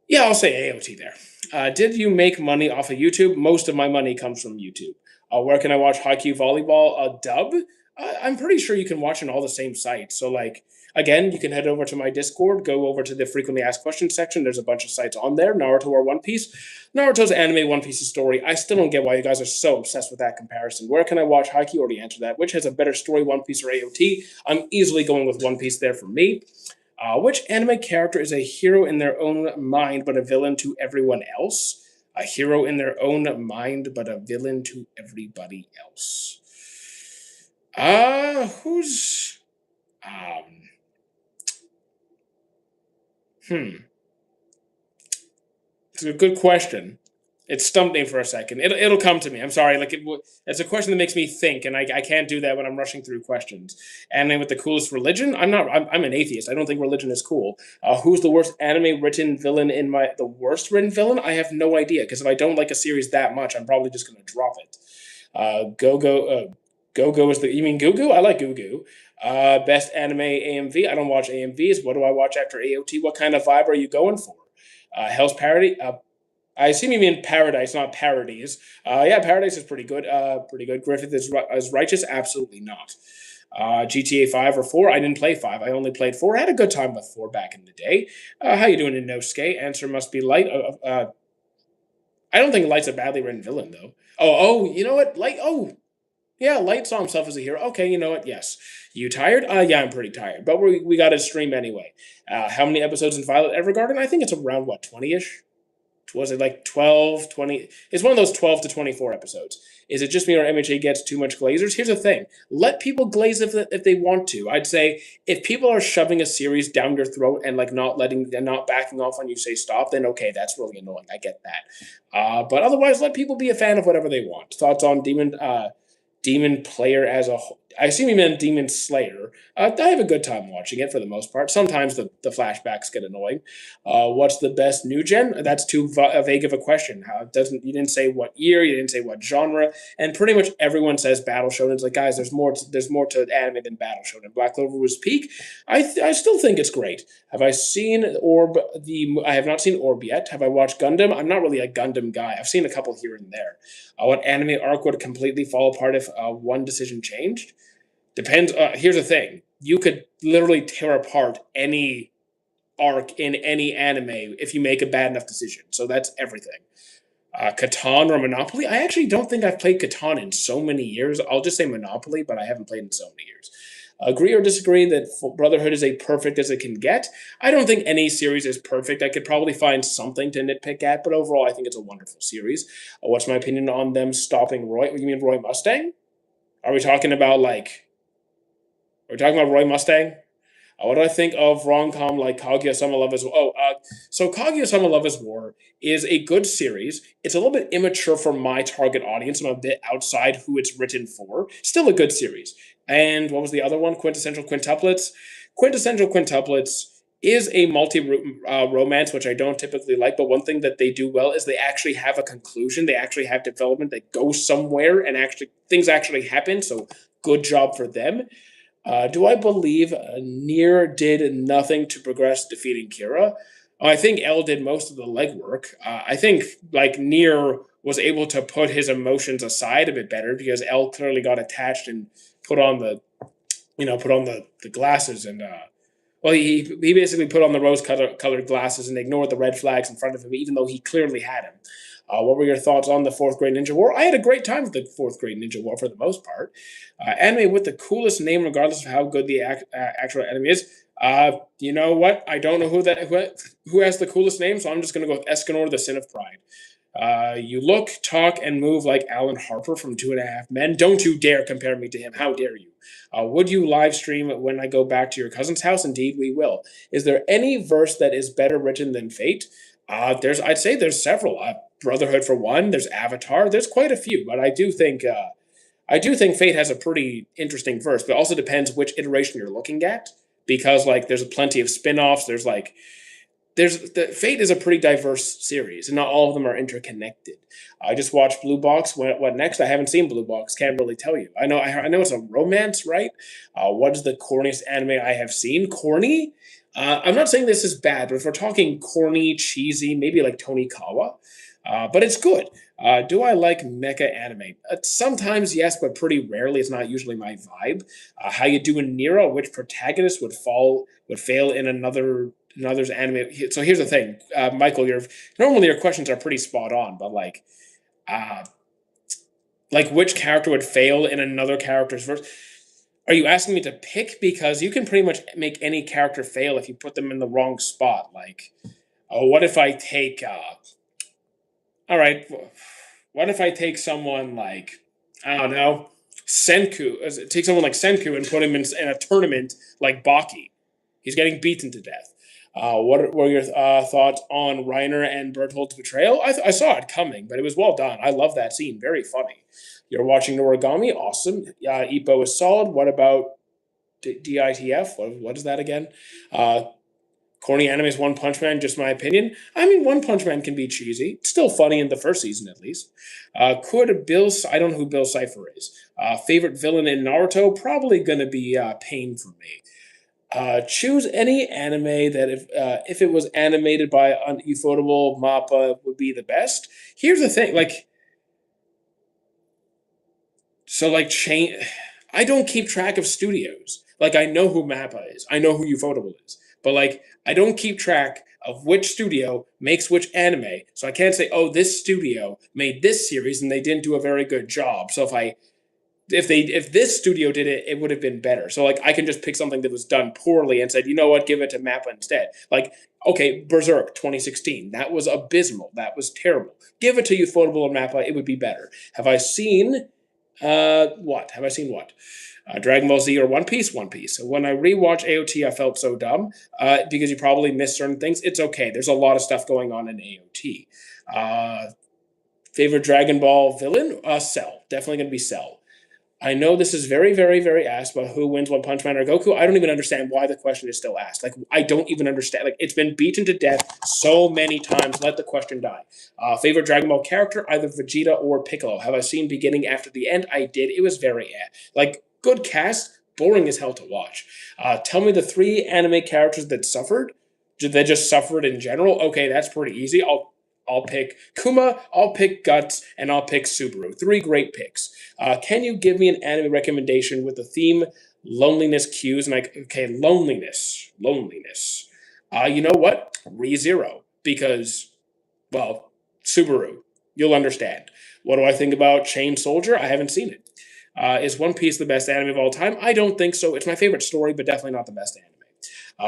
yeah, I'll say AOT there. Did you make money off of YouTube? Most of my money comes from YouTube. Where can I watch Haikyuu Volleyball dub? I'm pretty sure you can watch on all the same sites. So, like, again, you can head over to my Discord, go over to the frequently asked questions section. There's a bunch of sites on there. Naruto or One Piece. Naruto's anime, One Piece's story. I still don't get why you guys are so obsessed with that comparison. Where can I watch Haikyuu? Already answered that. Which has a better story, One Piece or AOT? I'm easily going with One Piece there for me. Which anime character is a hero in their own mind but a villain to everyone else? A hero in their own mind but a villain to everybody else. Who's um hmm. It's a good question. It stumped me for a second. It'll come to me. I'm sorry. Like it's a question that makes me think, and I can't do that when I'm rushing through questions. Anime with the coolest religion? I'm not. I'm an atheist. I don't think religion is cool. Who's the worst anime written villain in my the worst written villain? I have no idea because if I don't like a series that much, I'm probably just gonna drop it. Go go Go Go is the you mean Goo Goo? I like Goo Goo. Best anime AMV. I don't watch AMVs. What do I watch after AOT? What kind of vibe are you going for? Hell's Parody. I assume you mean Paradise, not Parodies. Yeah, Paradise is pretty good. Pretty good. Griffith is righteous. Absolutely not. GTA 5 or 4. I didn't play 5. I only played 4. I had a good time with 4 back in the day. How you doing in Nosuke? Answer must be Light. I don't think Light's a badly written villain though. You know what? Light. Oh, yeah, Light saw himself as a hero. Okay, you know what? Yes. You tired? Yeah, I'm pretty tired. But we got to stream anyway. How many episodes in Violet Evergarden? I think it's around what 20ish. Was it like 12, 20? It's one of those 12 to 24 episodes. Is it just me or MHA gets too much glazers? Here's the thing. Let people glaze if they want to. I'd say if people are shoving a series down your throat and like not letting and not backing off when you say stop, then okay, that's really annoying. I get that. But otherwise, let people be a fan of whatever they want. Thoughts on Demon Player as a whole. I assume you meant Demon Slayer. I have a good time watching it for the most part. Sometimes the flashbacks get annoying. What's the best new gen? That's too vague of a question. How it doesn't you didn't say what year, you didn't say what genre, and pretty much everyone says Battle Shonen. It's like guys, there's more to anime than Battle Shonen. Black Clover was peak. I still think it's great. Have I seen Orb? I have not seen Orb yet. Have I watched Gundam? I'm not really a Gundam guy. I've seen a couple here and there. What anime arc would completely fall apart if one decision changed? Depends. Here's the thing: you could literally tear apart any arc in any anime if you make a bad enough decision. So that's everything. Catan or Monopoly? I actually don't think I've played Catan in so many years. I'll just say Monopoly, but I haven't played in so many years. Agree or disagree that Brotherhood is as perfect as it can get? I don't think any series is perfect. I could probably find something to nitpick at, but overall, I think it's a wonderful series. What's my opinion on them stopping Roy? You mean Roy Mustang? Are we talking about like? Are we talking about Roy Mustang? What do I think of rom-com like Kaguya-sama Love is War? So Kaguya-sama Love is War is a good series. It's a little bit immature for my target audience. I'm a bit outside who it's written for. Still a good series. And what was the other one? Quintessential Quintuplets. Quintessential Quintuplets is a multi romance, which I don't typically like. But one thing that they do well is they actually have a conclusion. They actually have development that goes somewhere, and actually things actually happen. So good job for them. Do I believe Nier did nothing to progress defeating Kira? I think L did most of the legwork. I think like Nier was able to put his emotions aside a bit better because L clearly got attached and put on the glasses and well, he basically put on the rose-colored glasses and ignored the red flags in front of him, even though he clearly had him. What were your thoughts on the fourth grade Ninja War? I had a great time with the fourth grade Ninja War for the most part. Anime with the coolest name, regardless of how good the actual anime is. You know what? I don't know who has the coolest name, so I'm just gonna go with Escanor, the Sin of Pride. You look, talk, and move like Alan Harper from Two and a Half Men. Don't you dare compare me to him. How dare you? Would you live stream when I go back to your cousin's house? Indeed, we will. Is there any verse that is better written than Fate? I'd say there's several. Brotherhood for one. There's Avatar. There's quite a few, but I do think Fate has a pretty interesting verse, but it also depends which iteration you're looking at because like there's plenty of spin-offs. Fate is a pretty diverse series, and not all of them are interconnected. I just watched Blue Box. What next? I haven't seen Blue Box. Can't really tell you. I know it's a romance, right? What is the corniest anime I have seen? Corny. I'm not saying this is bad, but if we're talking corny, cheesy, maybe like Tony Kawa, but it's good. Do I like mecha anime? Sometimes yes, but pretty rarely. It's not usually my vibe. How you doing, Nero? Which protagonist would fail in another's anime? So here's the thing, Michael. Normally your questions are pretty spot on, but uh, like which character would fail in another character's verse? Are you asking me to pick? Because you can pretty much make any character fail if you put them in the wrong spot. Like, oh, what if I take? All right, what if I take someone like I don't know Senku? Take someone like Senku and put him in a tournament like Baki. He's getting beaten to death. What were your thoughts on Reiner and Berthold's betrayal? I saw it coming, but it was well done. I love that scene. Very funny. You're watching Noragami. Awesome. Ippo is solid. What about DITF? What is that again? Uh, Corny anime's One Punch Man, just my opinion. I mean, One Punch Man can be cheesy. It's still funny in the first season, at least. I don't know who Bill Cipher is. Favorite villain in Naruto? Probably going to be Pain for me. Choose any anime that if it was animated by an Ufotable Mappa would be the best. Here's the thing, chain. I don't keep track of studios. Like I know who Mappa is, I know who Ufotable is, but like I don't keep track of which studio makes which anime. So I can't say, oh, this studio made this series and they didn't do a very good job. So if this studio did it, it would have been better. So like I can just pick something that was done poorly and said, you know what, give it to Mappa instead. Like, okay, Berserk 2016, that was abysmal. That was terrible. Give it to Ufotable and Mappa, it would be better. Have I seen what? Have I seen what? Dragon Ball Z or One Piece? One Piece. So when I rewatch AOT, I felt so dumb because you probably missed certain things. It's okay. There's a lot of stuff going on in AOT. Favorite Dragon Ball villain? Cell. Definitely going to be Cell. I know this is very, very, very asked about who wins One Punch Man or Goku. I don't even understand why the question is still asked. Like, I don't even understand. Like, it's been beaten to death so many times. Let the question die. Favorite Dragon Ball character? Either Vegeta or Piccolo. Have I seen beginning after the end? I did. It was very like good cast, boring as hell to watch. Tell me the three anime characters that suffered. They just suffered in general. Okay, that's pretty easy. I'll pick Kuma, I'll pick Guts, and I'll pick Subaru. Three great picks. Can you give me an anime recommendation with the theme loneliness cues? And okay, loneliness. You know what? ReZero. Because, well, Subaru. You'll understand. What do I think about Chain Soldier? I haven't seen it. Is One Piece the best anime of all time? I don't think so. It's my favorite story, but definitely not the best anime.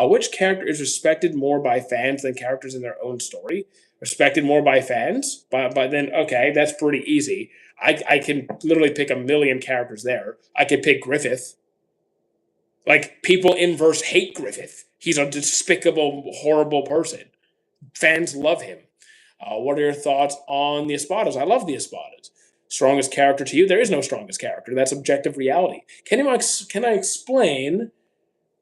Which character is respected more by fans than characters in their own story? Respected more by fans? But then, okay, that's pretty easy. I can literally pick a million characters there. I could pick Griffith. Like, people in verse hate Griffith. He's a despicable, horrible person. Fans love him. What are your thoughts on the Espadas? I love the Espadas. Strongest character to you? There is no strongest character. That's objective reality. Can I explain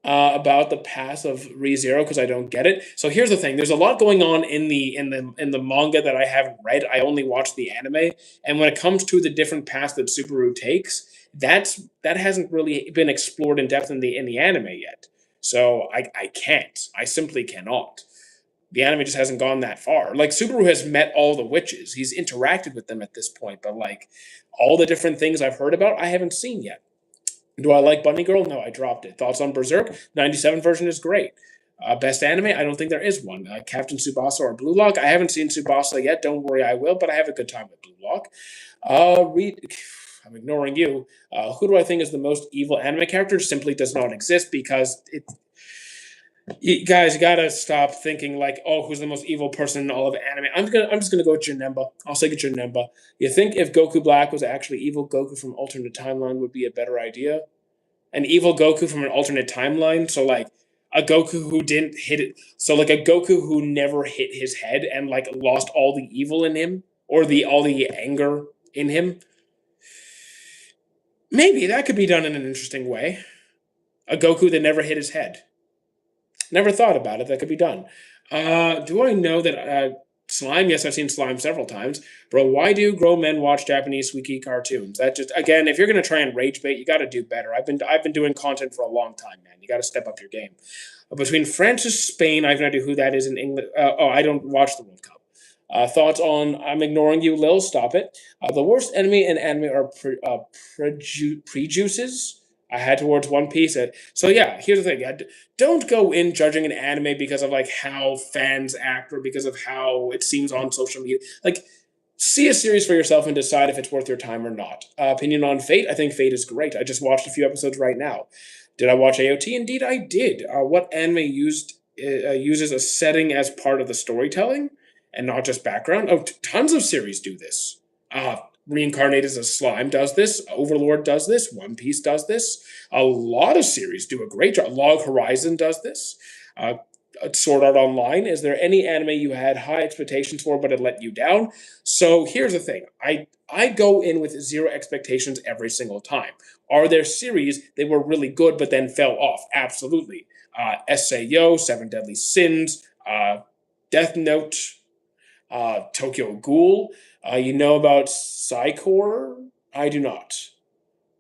about the path of ReZero because I don't get it. So here's the thing: there's a lot going on in the manga that I haven't read. I only watched the anime, and when it comes to the different paths that Subaru takes, that hasn't really been explored in depth in the anime yet. So I can't. I simply cannot. The anime just hasn't gone that far. Like Subaru has met all the witches. He's interacted with them at this point, but like all the different things I've heard about, I haven't seen yet. Do I like Bunny Girl? No, I dropped it. Thoughts on Berserk? 97 version is great. Best anime? I don't think there is one. Captain Tsubasa or Blue Lock? I haven't seen Tsubasa yet. Don't worry, I will, but I have a good time with Blue Lock. I'm ignoring you. Who do I think is the most evil anime character? Simply does not exist because You guys, you gotta stop thinking like, oh, who's the most evil person in all of anime? I'm just gonna go with Janemba. I'll say it's Janemba. You think if Goku Black was actually evil, Goku from alternate timeline would be a better idea? An evil Goku from an alternate timeline, so like a Goku who didn't hit it, so like a Goku who never hit his head and like lost all the evil in him or the all the anger in him. Maybe that could be done in an interesting way. A Goku that never hit his head. Never thought about it. That could be done. Do I know that slime? Yes, I've seen slime several times. Bro, why do grown men watch Japanese wiki cartoons? That just again, if you're gonna try and rage bait, you got to do better. I've been doing content for a long time, man. You got to step up your game. Between France and Spain, I have no idea who that is in England. Oh, I don't watch the World Cup. Thoughts on I'm ignoring you, Lil? Stop it. The worst enemy in anime are prejuices. I had towards One Piece. So yeah, here's the thing: don't go in judging an anime because of like how fans act or because of how it seems on social media. Like, see a series for yourself and decide if it's worth your time or not. Opinion on Fate? I think Fate is great. I just watched a few episodes right now. Did I watch AOT? Indeed, I did. What anime uses a setting as part of the storytelling and not just background? Oh, tons of series do this. Reincarnated as a slime does this. Overlord does this. One Piece does this. A lot of series do a great job. Log Horizon does this. Uh, Sword Art Online. Is there any anime you had high expectations for but it let you down? So here's the thing. I go in with zero expectations every single time. Are there series that were really good but then fell off? Absolutely. Sao, Seven Deadly Sins, Death Note, Tokyo Ghoul. You know about Psychor? I do not.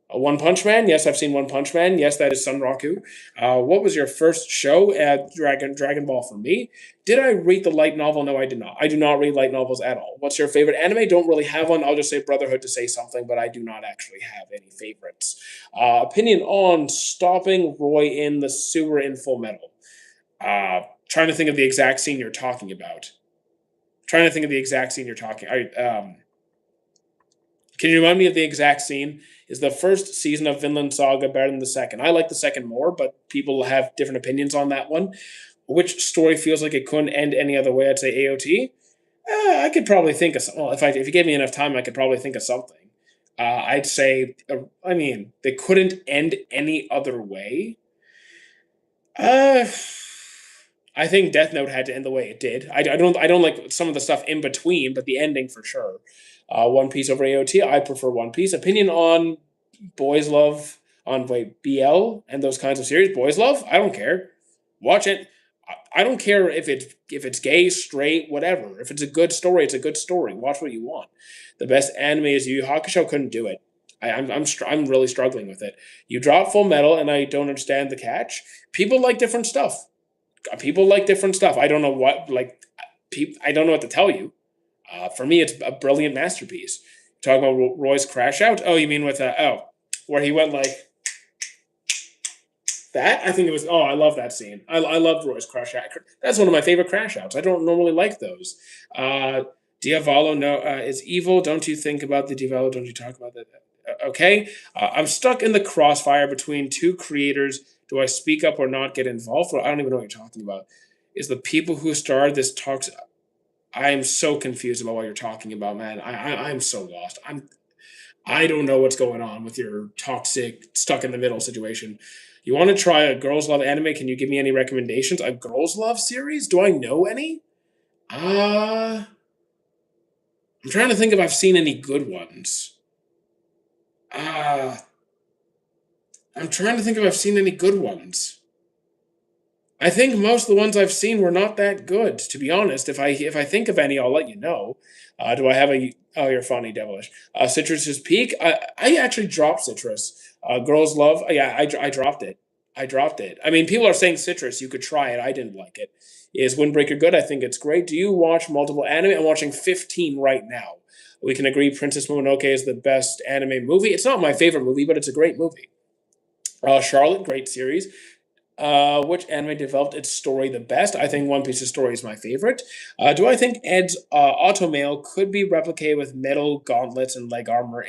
One Punch Man? Yes, I've seen One Punch Man. Yes, that is Sunraku. What was your first show at Dragon Ball for me? Did I read the light novel? No, I did not. I do not read light novels at all. What's your favorite anime? Don't really have one. I'll just say Brotherhood to say something, but I do not actually have any favorites. Opinion on stopping Roy in the sewer in Full Metal. Trying to think of the exact scene you're talking about. Trying to think of the exact scene you're talking. Can you remind me of the exact scene? Is the first season of Vinland Saga better than the second? I like the second more, but people have different opinions on that one. Which story feels like it couldn't end any other way? I'd say AOT. I could probably think of well, if you gave me enough time, I could probably think of something. I'd say, I mean, they couldn't end any other way. Uh, I think Death Note had to end the way it did. I don't like some of the stuff in between, but the ending for sure. One Piece over AOT. I prefer One Piece. Opinion on Boys Love on BL and those kinds of series. Boys Love. I don't care. Watch it. I don't care if it's gay, straight, whatever. If it's a good story, it's a good story. Watch what you want. The best anime is Yu Yu Hakusho. Couldn't do it. I'm really struggling with it. You drop Full Metal, and I don't understand the catch. People like different stuff. People like different stuff. I don't know what like. I don't know what to tell you. For me, it's a brilliant masterpiece. Talk about Roy's crash out. Oh, you mean with where he went like that? I think it was. Oh, I love that scene. I love Roy's crash out. That's one of my favorite crash outs. I don't normally like those. Diavolo no is evil. Don't you think about the Diavolo? Don't you talk about that? Okay. I'm stuck in the crossfire between two creators. Do I speak up or not get involved? Well, I don't even know what you're talking about. Is the people who started this talks I'm so confused about what you're talking about, man. I'm so lost. I don't know what's going on with your toxic, stuck in the middle situation. You want to try a girls love anime? Can you give me any recommendations? A girls love series? Do I know any? I'm trying to think if I've seen any good ones. Uh, I'm trying to think if I've seen any good ones. I think most of the ones I've seen were not that good, to be honest. If I think of any, I'll let you know. Do I have a? Oh, you're funny, devilish. Citrus's peak. I actually dropped Citrus. Girls love. Yeah, I dropped it. I dropped it. I mean, people are saying Citrus. You could try it. I didn't like it. Is Windbreaker good? I think it's great. Do you watch multiple anime? I'm watching 15 right now. We can agree Princess Mononoke is the best anime movie. It's not my favorite movie, but it's a great movie. Charlotte, great series. Which anime developed its story the best? I think One Piece's story is my favorite. Do I think Ed's automail could be replicated with metal gauntlets and leg armor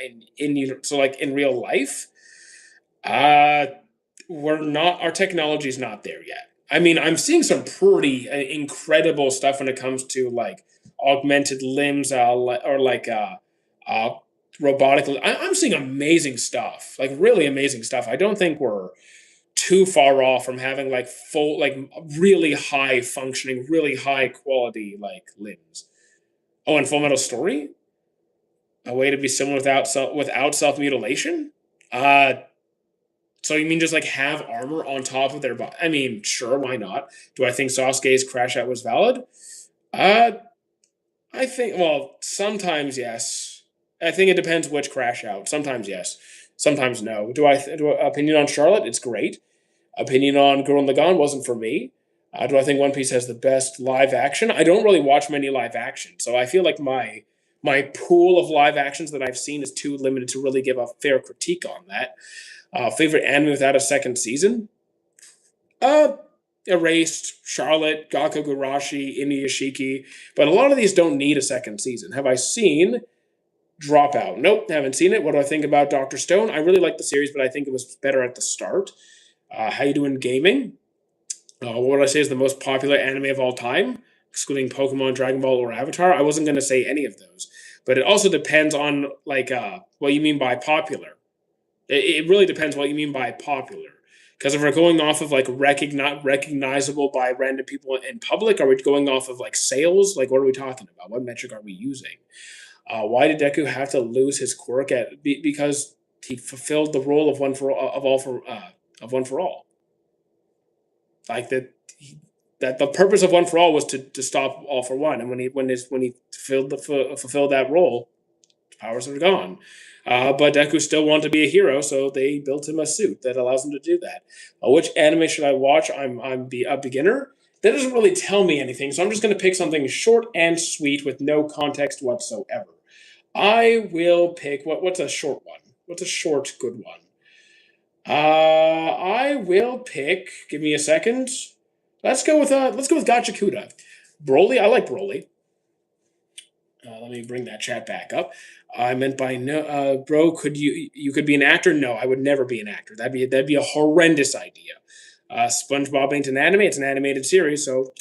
so like in real life? Uh, we're not. Our technology's not there yet. I mean, I'm seeing some pretty incredible stuff when it comes to like augmented limbs, or like uh, robotic. I'm seeing amazing stuff, like really amazing stuff. I don't think we're too far off from having like full, like really high functioning, really high quality like limbs. Oh, and Full Metal Story, a way to be similar without self mutilation. Uh, so you mean just like have armor on top of their body? I mean, sure, why not? Do I think Sasuke's crash out was valid? Uh, I think, well, sometimes yes. I think it depends which crash out. Sometimes yes, sometimes no. Opinion on Charlotte? It's great. Opinion on Girl in Lagoon wasn't for me. Do I think One Piece has the best live action? I don't really watch many live action, so I feel like my pool of live actions that I've seen is too limited to really give a fair critique on that. Favorite anime without a second season? Uh, Erased, Charlotte, Gakugurashi, Inuyashiki, but a lot of these don't need a second season. Have I seen Dropout? Nope, haven't seen it. What do I think about Doctor Stone? I really like the series, but I think it was better at the start. How you doing gaming? What would I say is the most popular anime of all time, excluding Pokemon, Dragon Ball, or Avatar? I wasn't going to say any of those, but it also depends on like what you mean by popular. It really depends what you mean by popular. Because if we're going off of like recognizable by random people in public, are we going off of like sales? Like, what are we talking about? What metric are we using? Why did Deku have to lose his quirk because he fulfilled the role of one for all? Like that the purpose of One for All was to stop All for One, and when he fulfilled that role, his powers are gone. But Deku still wanted to be a hero, so they built him a suit that allows him to do that. Which anime should I watch? A beginner. That doesn't really tell me anything, so I'm just going to pick something short and sweet with no context whatsoever. I will pick what's a short one. What's a short good one? I will pick. Give me a second. Let's go with Gachakuda. Broly. I like Broly. Let me bring that chat back up. I meant by no, bro. You could be an actor? No, I would never be an actor. That'd be a horrendous idea. SpongeBob ain't an anime; it's an animated series. So,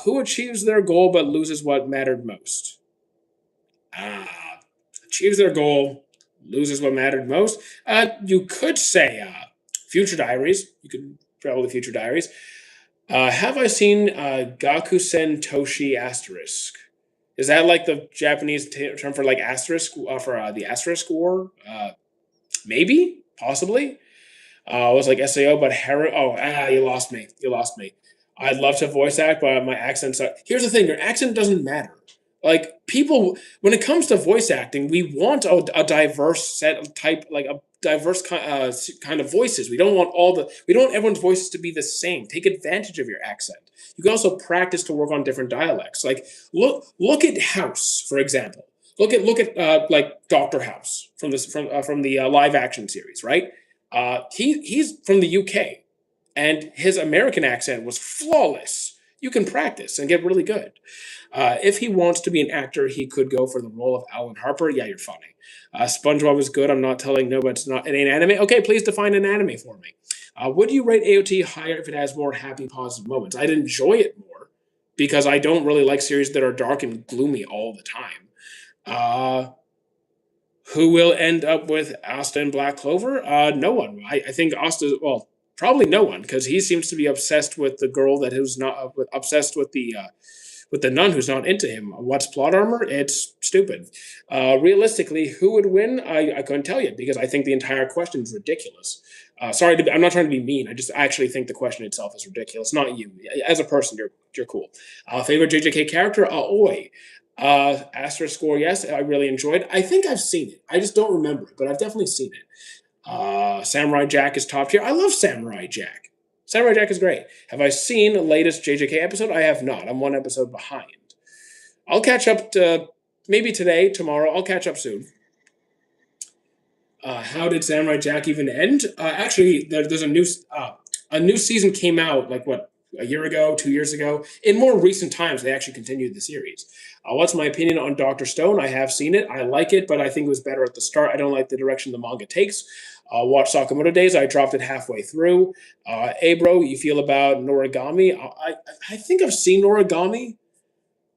who achieves their goal but loses what mattered most? Achieves their goal, loses what mattered most. You could say Future Diaries. You could probably Future Diaries. Have I seen Gakusen Toshi asterisk? Is that like the Japanese term for like asterisk for the asterisk war? Maybe, possibly. It was like SAO, but you lost me. You lost me. I'd love to voice act, but my accent sucks. Here's the thing: your accent doesn't matter. Like people, when it comes to voice acting, we want a diverse set of type, like a diverse kind of voices. We don't want everyone's voices to be the same. Take advantage of your accent. You can also practice to work on different dialects. Like look at House, for example. Look at like Doctor House from the live action series, right? He's from the UK, and his American accent was flawless. You can practice and get really good. If he wants to be an actor, he could go for the role of Alan Harper. Yeah, you're funny. SpongeBob is good. I'm not telling no, but it ain't anime. Okay, please define an anime for me. Would you rate AOT higher if it has more happy, positive moments? I'd enjoy it more because I don't really like series that are dark and gloomy all the time. Uh, who will end up with Asta and Black Clover? No one. I think Asta. Well, probably no one because he seems to be obsessed with the girl that who's not obsessed with the nun who's not into him. What's plot armor? It's stupid. Realistically, who would win? I couldn't tell you because I think the entire question is ridiculous. I'm not trying to be mean. I just actually think the question itself is ridiculous. Not you. As a person, you're cool. Favorite JJK character? Oi. Asterisk score, yes, I really enjoyed. I think I've seen it. I just don't remember it, but I've definitely seen it. Samurai Jack is top tier. I love Samurai Jack. Samurai Jack is great. Have I seen the latest JJK episode? I have not. I'm one episode behind. I'll catch up to maybe today, tomorrow. I'll catch up soon. How did Samurai Jack even end? Actually, there's a new season came out like what a year ago, 2 years ago. In more recent times, they actually continued the series. What's my opinion on Doctor Stone? I have seen it. I like it, but I think it was better at the start. I don't like the direction the manga takes. Watch Sakamoto Days. I dropped it halfway through. Hey, bro, you feel about Noragami? I think I've seen Noragami.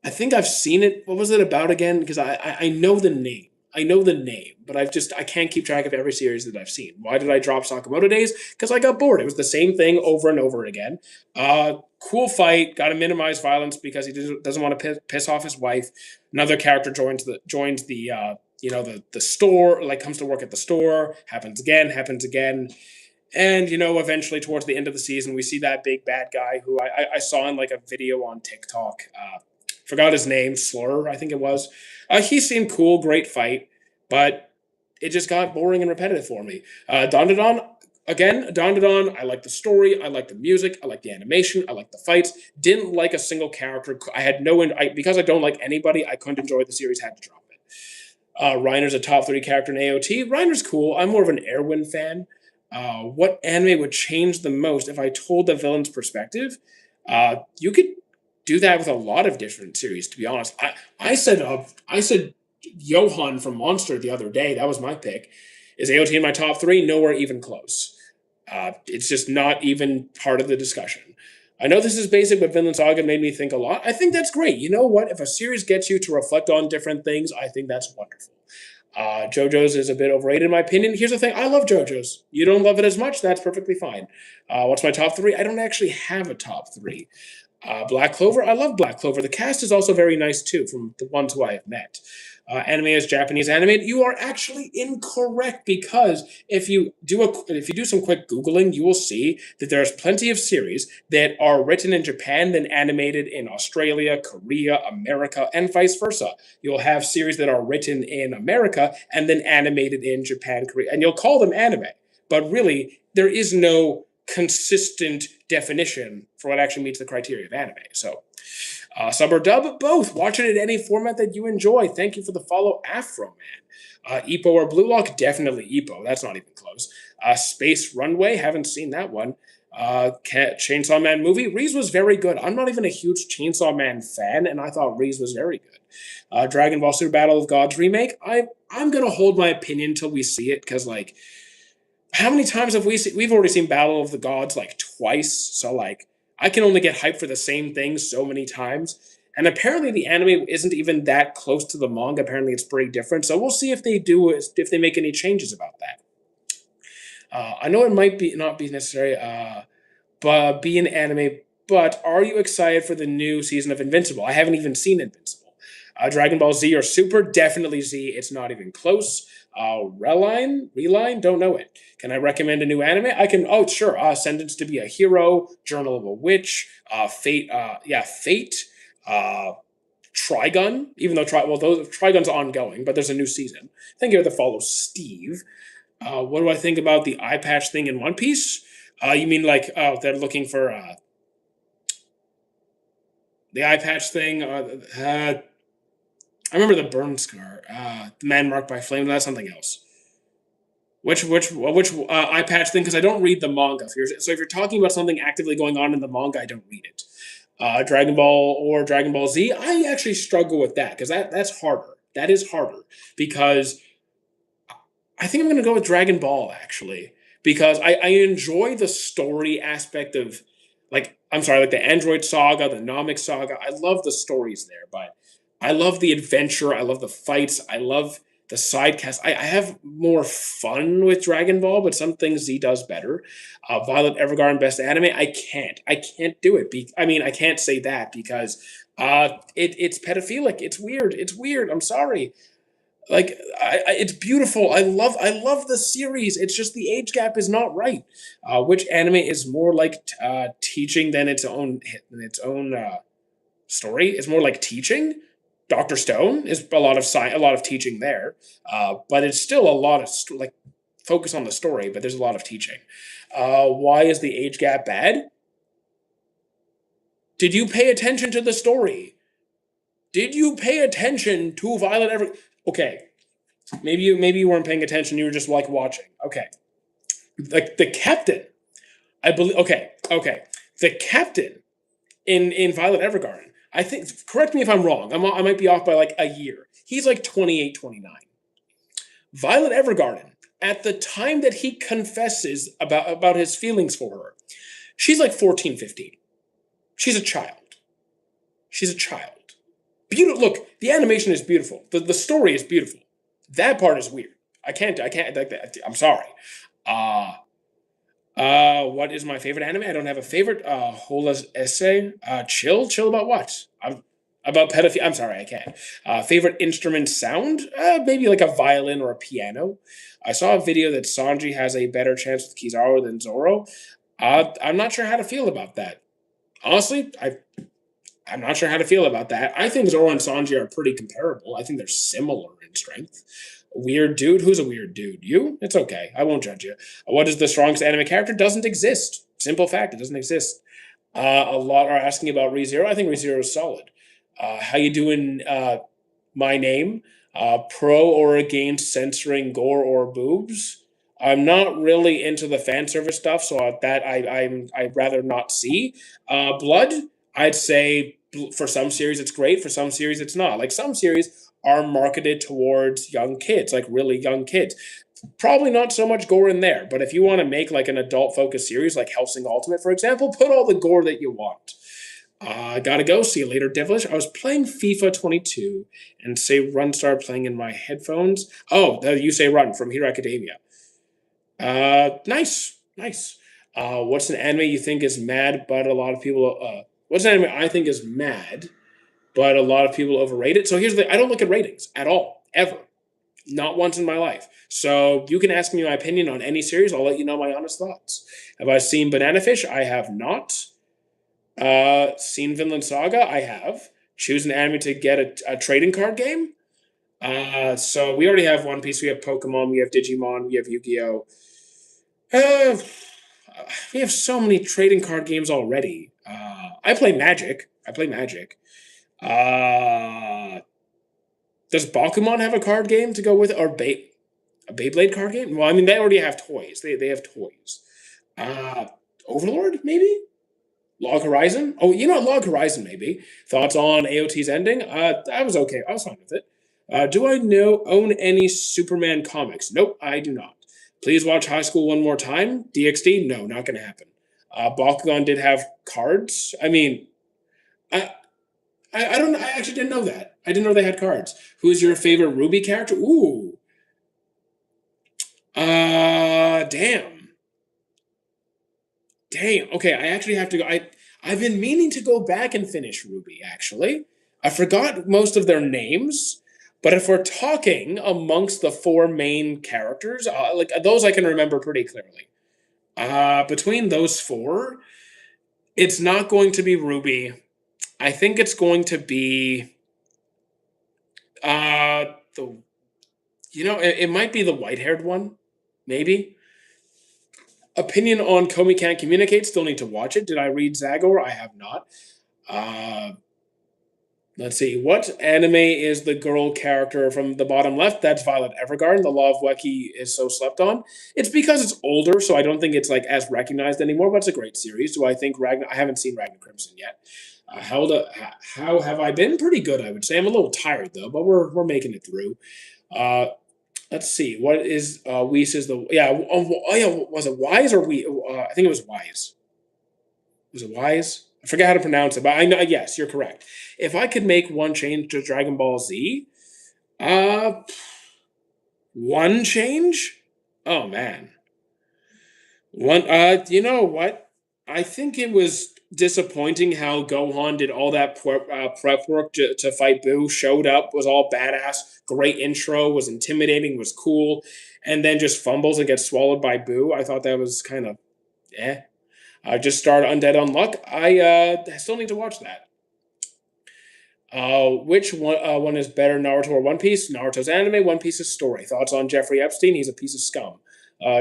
I think I've seen it. What was it about again? Because I know the name. I know the name, but I can't keep track of every series that I've seen. Why did I drop Sakamoto Days? Because I got bored. It was the same thing over and over again. Cool fight. Got to minimize violence because he doesn't want to piss off his wife. Another character joins the the store. Like comes to work at the store. Happens again. Happens again. And eventually towards the end of the season, we see that big bad guy who I saw in like a video on TikTok. Forgot his name, Slur, I think it was. He seemed cool, great fight, but it just got boring and repetitive for me. Don, I like the story, I like the music, I like the animation, I like the fights. Didn't like a single character. I had because I don't like anybody, I couldn't enjoy the series, had to drop it. Reiner's a top 30 character in AOT. Reiner's cool. I'm more of an Erwin fan. What anime would change the most if I told the villain's perspective? You could do that with a lot of different series. To be honest, I said Johan from Monster the other day. That was my pick. Is AOT in my top three? Nowhere even close. It's just not even part of the discussion. I know this is basic, but Vinland Saga made me think a lot. I think that's great. You know what? If a series gets you to reflect on different things, I think that's wonderful. JoJo's is a bit overrated in my opinion. Here's the thing: I love JoJo's. You don't love it as much. That's perfectly fine. What's my top three? I don't actually have a top three. Black Clover, I love Black Clover. The cast is also very nice too, from the ones who I have met. Anime is Japanese animated. You are actually incorrect because if you do some quick googling, you will see that there's plenty of series that are written in Japan then animated in Australia, Korea, America, and vice versa. You'll have series that are written in America and then animated in Japan, Korea, and you'll call them anime, but really there is no consistent definition for what actually meets the criteria of anime. So, sub or dub, both. Watch it in any format that you enjoy. Thank you for the follow, Afro Man. Ippo or Blue Lock? Definitely Ippo. That's not even close. Space Runway? Haven't seen that one. Chainsaw Man movie? Reese was very good. I'm not even a huge Chainsaw Man fan, and I thought Reese was very good. Dragon Ball Super Battle of Gods remake? I'm gonna hold my opinion until we see it, because like, how many times have we've already seen Battle of the Gods like twice, so like I can only get hyped for the same thing so many times. And apparently the anime isn't even that close to the manga. Apparently it's pretty different. So we'll see if they make any changes about that. I know it might be not be necessary, but be an anime. But are you excited for the new season of Invincible? I haven't even seen Invincible. Dragon Ball Z or Super? Definitely Z. It's not even close. Reline? Don't know it. Can I recommend a new anime? I can. Oh, sure. Sentenced to be a Hero, Journal of a Witch, Fate. Fate. Trigun. Even though Trigun's ongoing, but there's a new season. Thank you for the follow, Steve. What do I think about the eye patch thing in One Piece? You mean like, oh, they're looking for the eye patch thing? I remember the burn scar. The man marked by flame. That's something else. Which eye patch thing? Because I don't read the manga. So if you're talking about something actively going on in the manga, I don't read it. Dragon Ball or Dragon Ball Z, I actually struggle with that because that's harder. That is harder because I think I'm going to go with Dragon Ball actually because I enjoy the story aspect of like the Android Saga, the Namek Saga. I love the stories there, but I love the adventure. I love the fights. I love the side cast. I have more fun with Dragon Ball, but some things Z does better. Violet Evergarden Best Anime. I can't do it. I can't say that because it's pedophilic. It's weird. It's weird. I'm sorry. Like it's beautiful. I love the series. It's just the age gap is not right. Which anime is more like teaching than its own story? It's more like teaching. Doctor Stone is a lot of a lot of teaching there, but it's still a lot of focus on the story. But there's a lot of teaching. Why is the age gap bad? Did you pay attention to the story? Did you pay attention to Violet Ever? Okay, maybe you weren't paying attention. You were just like watching. Okay, the captain. I believe. Okay. The captain in Violet Evergarden. I think, correct me if I'm wrong. I might be off by like a year. He's like 28, 29. Violet Evergarden, at the time that he confesses about his feelings for her, she's like 14, 15. She's a child. She's a child. Beautiful. Look, the animation is beautiful. The story is beautiful. That part is weird. I can't like that. I'm sorry. Uh what is my favorite anime? I don't have a favorite. Hola's essay. Chill about what? About pedophilia. I'm sorry, I can't. Favorite instrument sound? Maybe like a violin or a piano. I saw a video that Sanji has a better chance with Kizaru than Zoro. I'm not sure how to feel about that. Honestly, I'm not sure how to feel about that. I think Zoro and Sanji are pretty comparable. I think they're similar in strength. A weird dude? Who's a weird dude? You? It's okay. I won't judge you. What is the strongest anime character? Doesn't exist. Simple fact, it doesn't exist. A lot are asking about ReZero. I think ReZero is solid. How you doing, my name? Pro or against censoring gore or boobs? I'm not really into the fan service stuff, so that I'd rather not see. Blood, I'd say for some series it's great, for some series it's not. Like some series are marketed towards young kids, like really young kids. Probably not so much gore in there, but if you want to make like an adult focused series like Hellsing Ultimate, for example, put all the gore that you want. Gotta go. See you later, Devilish. I was playing FIFA 22 and say Run started playing in my headphones. Oh, you say Run from Hero Academia. Nice. What's an anime you think is mad, but a lot of people, what's an anime I think is mad, but a lot of people overrate it? So here's I don't look at ratings at all, ever. Not once in my life. So you can ask me my opinion on any series. I'll let you know my honest thoughts. Have I seen Banana Fish? I have not. Seen Vinland Saga? I have. Choose an anime to get a trading card game? So we already have One Piece, we have Pokemon, we have Digimon, we have Yu-Gi-Oh! Uh, we have so many trading card games already. I play Magic. Does Bakuman have a card game to go with it? Or a Beyblade card game? Well, I mean, they already have toys. They have toys. Overlord, maybe? Log Horizon? Oh, Log Horizon, maybe. Thoughts on AOT's ending? I was okay. I was fine with it. Do I own any Superman comics? Nope, I do not. Please watch High School one more time. DxD? No, not going to happen. Bakugan did have cards. I mean, I don't know. I actually didn't know that. I didn't know they had cards. Who's your favorite Ruby character? Ooh. Damn. Okay, I actually have to go. I've been meaning to go back and finish Ruby, actually. I forgot most of their names, but if we're talking amongst the four main characters, like those I can remember pretty clearly. Between those four, it's not going to be Ruby. I think it's going to be the it might be the white-haired one, maybe. Opinion on Komi Can't Communicate, still need to watch it. Did I read Zagor? I have not. Let's see. What anime is the girl character from the bottom left? That's Violet Evergarden. The Law of Weki is so slept on. It's because it's older, so I don't think it's like as recognized anymore, but it's a great series. Do I think I haven't seen Ragnar Crimson yet. How have I been? Pretty good, I would say. I'm a little tired though, but we're making it through. Let's see. What is Weiss is the was it Wise or we? I think it was Wise. Was it Wise? I forget how to pronounce it, but I know. Yes, you're correct. If I could make one change to Dragon Ball Z, one change. Oh man, one. You know what? I think it was disappointing how Gohan did all that prep work to fight Boo. Showed up, was all badass, great intro, was intimidating, was cool, and then just fumbles and gets swallowed by Boo. I thought that was kind of, eh. Just started Undead Unluck. I still need to watch that. Which one is better, Naruto or One Piece? Naruto's anime, One Piece's story. Thoughts on Jeffrey Epstein? He's a piece of scum.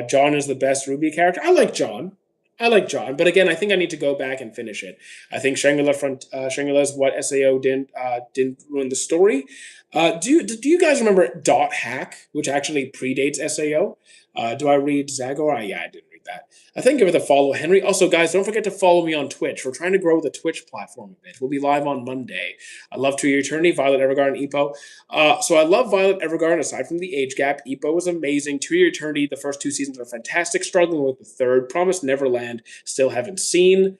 John is the best Ruby character. I like John, but again, I think I need to go back and finish it. I think Shangri-La's what SAO didn't ruin the story. Do you guys remember Dot Hack, which actually predates SAO? Do I read Zagor? Yeah, I didn't read appreciate that. I thank you for the follow, Henry. Also, guys, don't forget to follow me on Twitch. We're trying to grow the Twitch platform a bit. We'll be live on Monday. I love To Your Eternity, Violet Evergarden, Epo. So I love Violet Evergarden aside from the age gap. Epo was amazing. To Your Eternity, the first two seasons are fantastic. Struggling with the third. Promised Neverland, still haven't seen.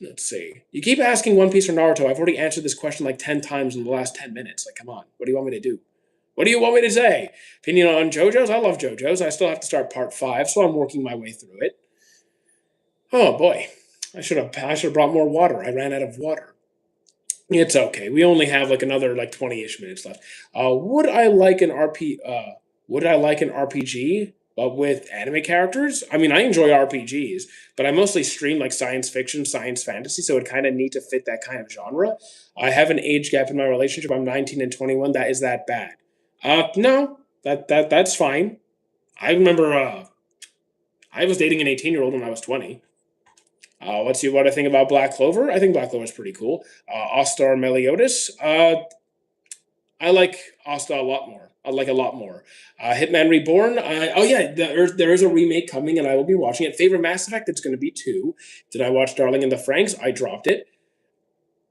Let's see. You keep asking One Piece or Naruto. I've already answered this question like 10 times in the last 10 minutes. Like, come on. What do you want me to do? What do you want me to say? Opinion on JoJo's? I love JoJo's. I still have to start part 5, so I'm working my way through it. Oh boy. I should have brought more water. I ran out of water. It's okay. We only have like another like 20-ish minutes left. Would I like an RPG but with anime characters? I mean, I enjoy RPGs, but I mostly stream like science fiction, science fantasy, so it kind of need to fit that kind of genre. I have an age gap in my relationship. I'm 19 and 21. That is that bad? No, that's fine. I remember I was dating an 18-year-old when I was 20. What I think about Black Clover? I think Black Clover is pretty cool. Ostar Meliodas. I like Asta a lot more. I like a lot more. Hitman Reborn. Oh yeah, there is a remake coming, and I will be watching it. Favorite Mass Effect? It's going to be 2. Did I watch Darling in the Franxx? I dropped it.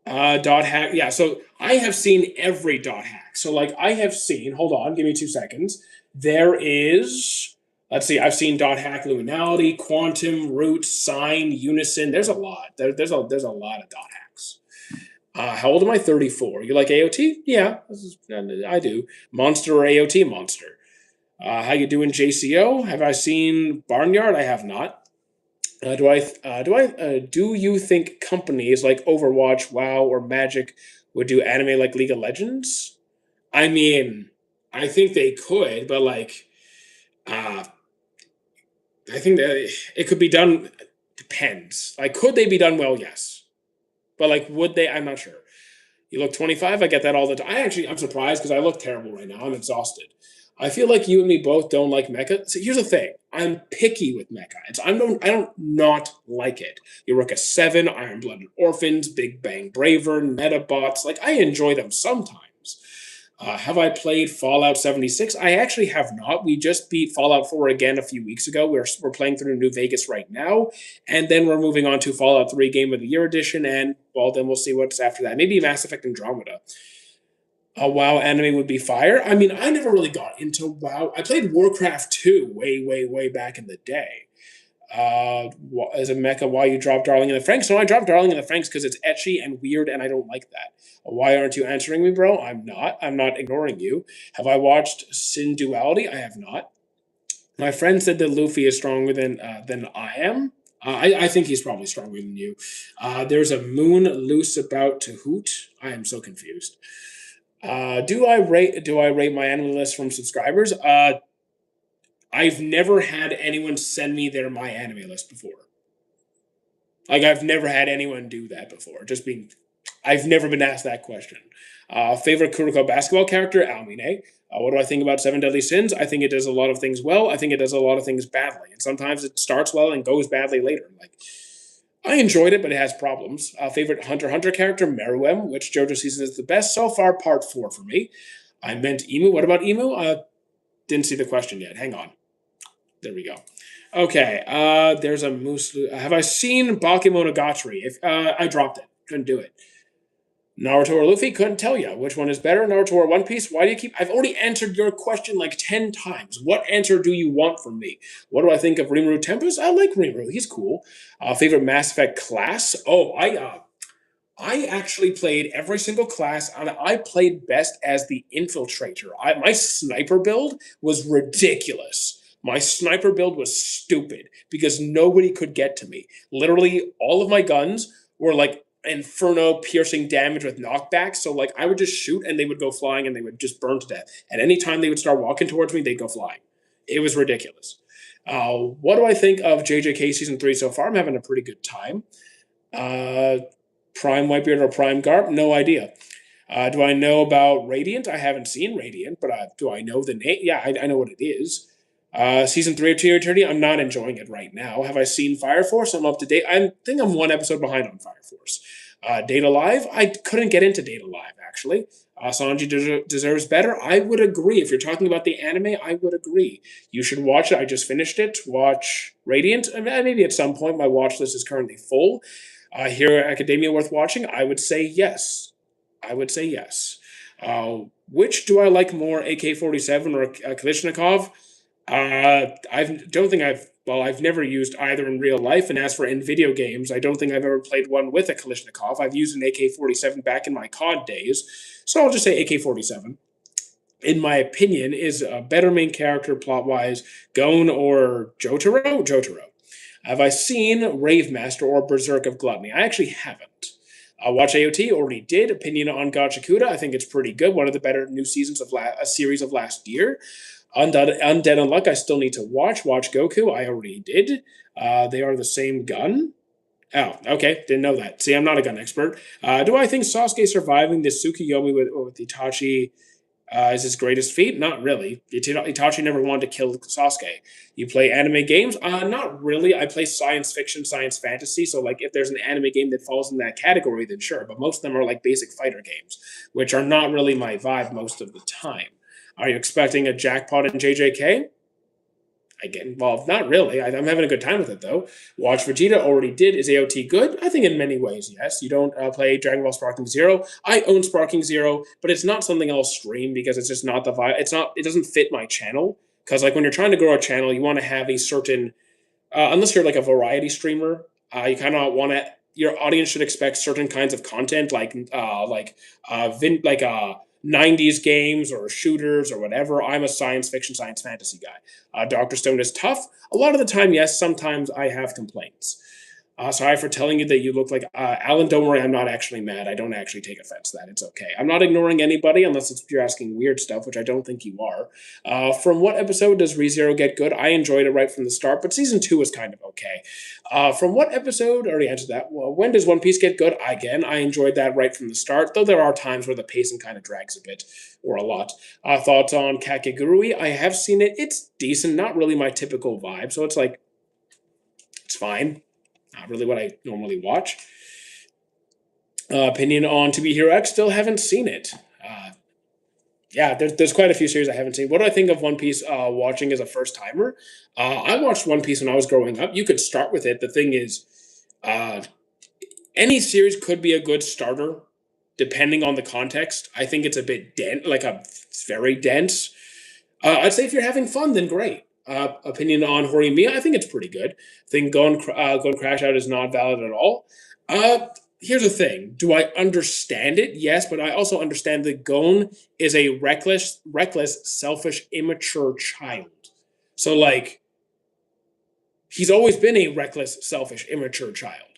Dot hack. Yeah, so I have seen every dot hack. So like I have seen. Hold on, give me 2 seconds. There is. Let's see. I've seen dot hack Luminality, Quantum, Root, Sign, Unison. There's a lot. There's a lot of dot hacks. How old am I? 34. You like AOT? Yeah, I do. Monster or AOT monster. How you doing, JCO? Have I seen Barnyard? I have not. Do you think companies like Overwatch, WoW, or Magic would do anime like League of Legends? I mean, I think they could, but like, uh, I think that it could be done. Depends. Like, could they be done well? Yes, but like, would they? I'm not sure. You look 25. I get that all the time. I'm surprised because I look terrible right now. I'm exhausted. I feel like you and me both don't like mecha. So here's the thing: I'm picky with mecha. I don't not like it. Eureka 7, Iron Blooded Orphans, Big Bang Braver, Metabots. Like I enjoy them sometimes. Have I played Fallout 76? I actually have not. We just beat Fallout 4 again a few weeks ago. We're playing through New Vegas right now, and then we're moving on to Fallout 3 Game of the Year edition, and well, then we'll see what's after that. Maybe Mass Effect Andromeda. A WoW anime would be fire. I mean, I never really got into WoW. I played Warcraft 2 way, way, way back in the day. As a mecha, why you dropped Darling in the Franxx? No, I dropped Darling in the Franxx because it's etchy and weird, and I don't like that. Why aren't you answering me, bro? I'm not. I'm not ignoring you. Have I watched Sin Duality? I have not. My friend said that Luffy is stronger than I am. I think he's probably stronger than you. There's a moon loose about to hoot. I am so confused. Do I rate my anime list from subscribers? I've never had anyone send me their my anime list before. Like I've never had anyone do that before. I've never been asked that question. Favorite Kuroko basketball character? Almine. What do I think about Seven Deadly Sins? I think it does a lot of things well. I think it does a lot of things badly, and sometimes it starts well and goes badly later. Like I enjoyed it, but it has problems. Favorite Hunter x Hunter character? Meruem. Which JoJo season is the best so far? Part 4 for me. I meant Emu. What about Emu? Didn't see the question yet. Hang on. There we go. Okay. There's a moose. Have I seen Bakemonogatari? If I dropped it, couldn't do it. Naruto or Luffy? Couldn't tell you. Which one is better, Naruto or One Piece? Why do you keep... I've already answered your question like 10 times. What answer do you want from me? What do I think of Rimuru Tempest? I like Rimuru. He's cool. Favorite Mass Effect class? Oh, I actually played every single class, and I played best as the Infiltrator. My sniper build was ridiculous. My sniper build was stupid because nobody could get to me. Literally, all of my guns were like inferno piercing damage with knockbacks. So like I would just shoot and they would go flying and they would just burn to death. And anytime they would start walking towards me, they'd go flying. It was ridiculous. What do I think of JJK season 3 so far? I'm having a pretty good time. Prime Whitebeard or Prime Garp? No idea. Do I know about Radiant? I haven't seen Radiant, but do I know the name? Yeah, I know what it is. Season 3 of To Your Eternity, I'm not enjoying it right now. Have I seen Fire Force? I'm up to date. I think I'm 1 episode behind on Fire Force. Data Live, I couldn't get into Data Live, actually. Sanji deserves better. I would agree. If you're talking about the anime, I would agree. You should watch it. I just finished it. Watch Radiant. And maybe at some point, my watch list is currently full. Hero Academia worth watching? I would say yes. I would say yes. Which do I like more, AK-47 or Kalishnikov? I don't think I've never used either in real life. And as for in video games, I don't think I've ever played one with a Kalishnikov. I've used an AK-47 back in my COD days. So I'll just say AK-47. In my opinion, is a better main character plot-wise, Gon or Jotaro? Jotaro. Have I seen Rave Master or Berserk of Gluttony? I actually haven't. Watch AOT, already did. Opinion on Gachakuda, I think it's pretty good. One of the better new seasons of a series of last year. Undead Unluck, I still need to watch. Watch Goku, I already did. They are the same gun. Oh, okay, didn't know that. See, I'm not a gun expert. Do I think Sasuke surviving the Tsukuyomi with Itachi is his greatest feat? Not really. Itachi never wanted to kill Sasuke. You play anime games? Not really. I play science fiction, science fantasy. So, like, if there's an anime game that falls in that category, then sure. But most of them are like basic fighter games, which are not really my vibe most of the time. Are you expecting a jackpot in JJK? I get involved. Not really. I'm having a good time with it, though. Watch Vegeta, already did. Is AOT good? I think in many ways, yes. You don't play Dragon Ball Sparking Zero. I own Sparking Zero, but it's not something I'll stream because it's just not the vibe. It doesn't fit my channel. Because, like, when you're trying to grow a channel, you want to have a certain, unless you're like a variety streamer, you kind of want to, your audience should expect certain kinds of content, like 90s games or shooters or whatever. I'm a science fiction, science fantasy guy. Dr. Stone is tough. A lot of the time, yes. Sometimes I have complaints. Sorry for telling you that you look like Alan. Don't worry, I'm not actually mad. I don't actually take offense to that. It's okay. I'm not ignoring anybody unless you're asking weird stuff, which I don't think you are. From what episode does ReZero get good? I enjoyed it right from the start, but season 2 was kind of okay. From what episode? I already answered that. Well, when does One Piece get good? Again, I enjoyed that right from the start, though there are times where the pacing kind of drags a bit or a lot. Thoughts on Kakegurui? I have seen it. It's decent. Not really my typical vibe, so it's like, it's fine. Not really what I normally watch. Opinion on To Be Hero X, still haven't seen it. Yeah, there's quite a few series I haven't seen. What do I think of One Piece watching as a first timer? I watched One Piece when I was growing up. You could start with it. The thing is, any series could be a good starter, depending on the context. I think it's a bit dense, it's very dense. I'd say if you're having fun, then great. Opinion on Horimiya, I think it's pretty good. I think Going Crash Out is not valid at all. Here's the thing. Do I understand it? Yes, but I also understand that Gon is a reckless, selfish, immature child. So, like, he's always been a reckless, selfish, immature child.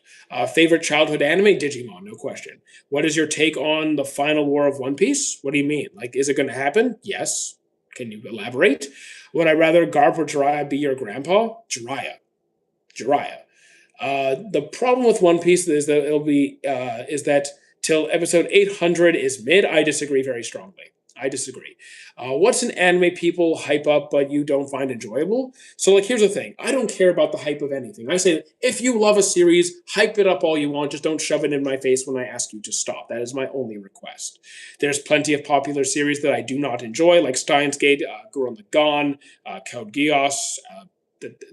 Favorite childhood anime? Digimon, no question. What is your take on the final war of One Piece? What do you mean? Like, is it going to happen? Yes. Can you elaborate? Would I rather Garp or Jiraiya be your grandpa? Jiraiya. The problem with One Piece is that is that till episode 800 is mid. I disagree very strongly. I disagree. What's an anime people hype up but you don't find enjoyable? So, like, here's the thing. I don't care about the hype of anything. I say, if you love a series, hype it up all you want. Just don't shove it in my face when I ask you to stop. That is my only request. There's plenty of popular series that I do not enjoy, like Steins Gate, Gurren Lagann, Code Geass.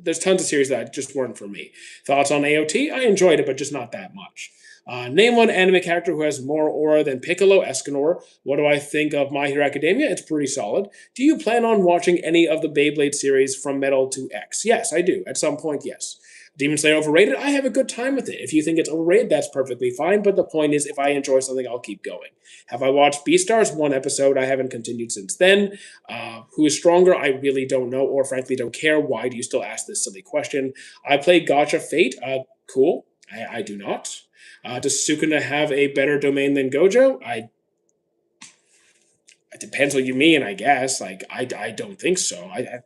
There's tons of series that just weren't for me. Thoughts on AOT? I enjoyed it, but just not that much. Name one anime character who has more aura than Piccolo, Escanor. What do I think of My Hero Academia? It's pretty solid. Do you plan on watching any of the Beyblade series from Metal to X? Yes, I do. At some point, yes. Demon Slayer overrated? I have a good time with it. If you think it's overrated, that's perfectly fine. But the point is, if I enjoy something, I'll keep going. Have I watched Beastars? One episode. I haven't continued since then. Who is stronger? I really don't know, or frankly don't care. Why do you still ask this silly question? I play Gacha Fate. Cool. I do not. Does Sukuna have a better domain than Gojo? It depends what you mean, I guess. Like, I don't think so. I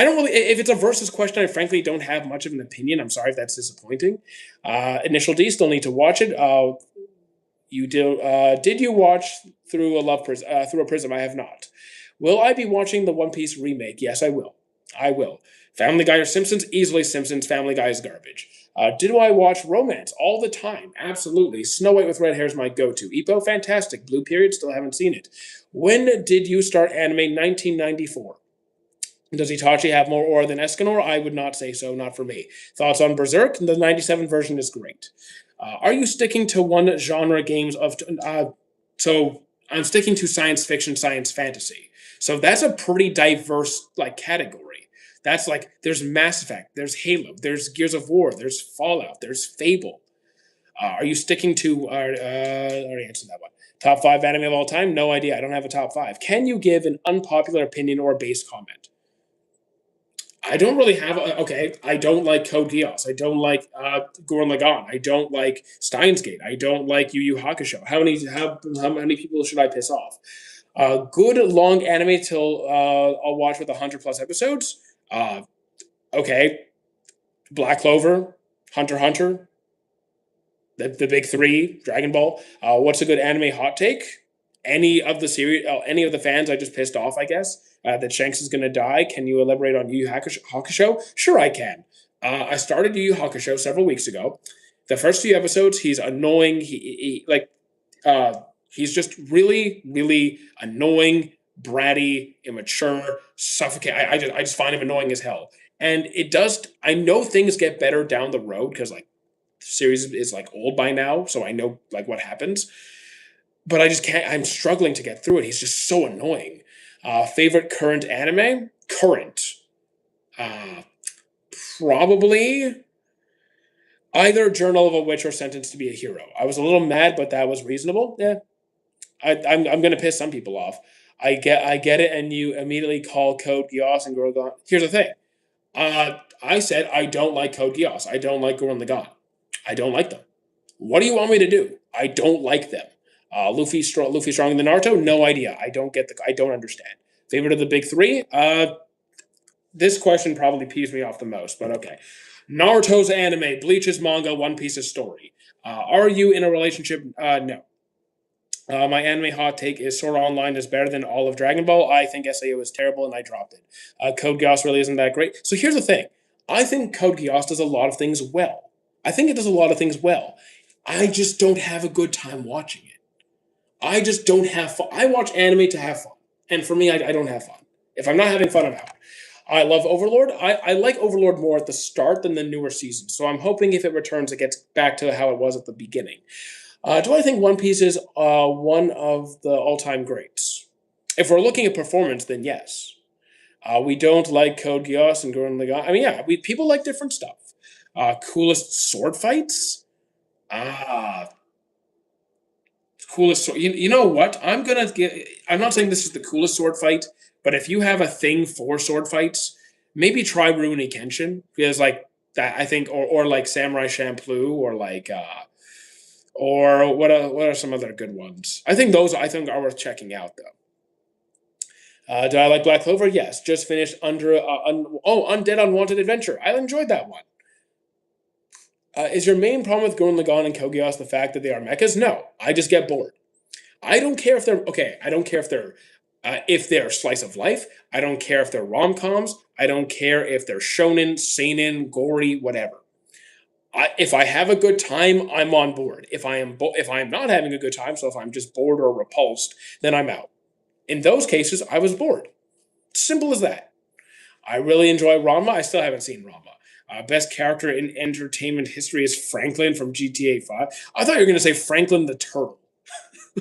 don't really. If it's a versus question, I frankly don't have much of an opinion. I'm sorry if that's disappointing. Initial D, still need to watch it. You do. Did you watch through a prism? I have not. Will I be watching the One Piece remake? Yes, I will. I will. Family Guy or Simpsons? Easily Simpsons. Family Guy is garbage. Do I watch romance all the time? Absolutely. Snow White with red hair is my go-to. Ippo, fantastic. Blue Period, still haven't seen it. When did you start anime? 1994. Does Itachi have more aura than Escanor? I would not say so, not for me. Thoughts on Berserk? The 97 version is great. Are you sticking to one genre games of. So I'm sticking to science fiction, science fantasy. So that's a pretty diverse like category. That's like there's Mass Effect, there's Halo, there's Gears of War, there's Fallout, there's Fable. Are you sticking to? I already answered that one. Top five anime of all time? No idea. I don't have a top five. Can you give an unpopular opinion or base comment? I don't really have. Okay, I don't like Code Geass. I don't like Gurren Lagann. I don't like Steins Gate. I don't like Yu Yu Hakusho. How many people should I piss off? Good long anime till I'll watch with 100 plus episodes. Okay, Black Clover, Hunter x Hunter, the big three, Dragon Ball. What's a good anime hot take? Any of the series, any of the fans I just pissed off, I guess, that Shanks is going to die. Can you elaborate on Yu Yu Hakusho? Sure, I can. I started Yu Yu Hakusho several weeks ago. The first few episodes, he's annoying. He's just really, really annoying, bratty, immature, suffocate. I just find him annoying as hell. And it does. I know things get better down the road because like the series is like old by now, so I know like what happens. But I just can't. I'm struggling to get through it. He's just so annoying. Favorite current anime? Current. Uh, Probably either Journal of a Witch or Sentence to be a Hero. I was a little mad, but that was reasonable. Yeah, I'm gonna piss some people off. I get it, and you immediately call Code Geass and Gurren Lagann. Here's the thing. I said I don't like Code Geass. I don't like Gurren Lagann. I don't like them. What do you want me to do? I don't like them. Luffy stronger than Naruto? No idea. I don't get the. I don't understand. Favorite of the big three? This question probably peeves me off the most, but okay. Naruto's anime, Bleach's manga, One Piece's story. Are you in a relationship? No. My anime hot take is Sword Art Online is better than all of Dragon Ball. I think SAO is terrible and I dropped it. Code Geass really isn't that great. So here's the thing. I think Code Geass does a lot of things well. I think it does a lot of things well. I just don't have a good time watching it. I just don't have fun. I watch anime to have fun. And for me, I don't have fun. If I'm not having fun, I'm out. I love Overlord. I like Overlord more at the start than the newer seasons. So I'm hoping if it returns, it gets back to how it was at the beginning. Do I think One Piece is one of the all-time greats? If we're looking at performance, then yes. We don't like Code Geass and Gurren Lagann. I mean, yeah, people like different stuff. Coolest sword fights? Ah, coolest sword. You know what? I'm gonna get. I'm not saying this is the coolest sword fight, but if you have a thing for sword fights, maybe try Rurouni Kenshin because like that. I think, or like Samurai Champloo, or like or what are some other good ones? I think those I think are worth checking out though. Do I like Black Clover? Yes. Just finished Undead Unwanted Adventure. I enjoyed that one. Is your main problem with Gurren Lagann and Kogias the fact that they are mechas? No, I just get bored. I don't care if they're okay. I don't care if they're slice of life. I don't care if they're rom coms. I don't care if they're shonen, seinen, gory, whatever. If I have a good time, I'm on board. If I am not having a good time, so if I'm just bored or repulsed, then I'm out. In those cases, I was bored. Simple as that. I really enjoy Ranma. I still haven't seen Ranma. Best character in entertainment history is Franklin from GTA 5. I thought you were going to say Franklin the Turtle.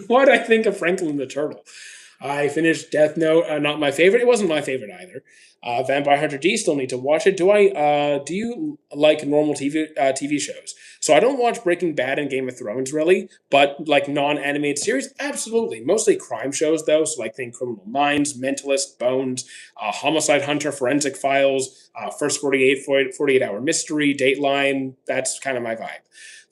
Why did I think of Franklin the Turtle? I finished Death Note. Not my favorite. It wasn't my favorite either. Vampire Hunter D. Still need to watch it. Do I? Do you like normal TV shows? So I don't watch Breaking Bad and Game of Thrones really, but like non-animated series, absolutely. Mostly crime shows though. So like think Criminal Minds, Mentalist, Bones, Homicide Hunter, Forensic Files, First 48 Hour Mystery, Dateline. That's kind of my vibe.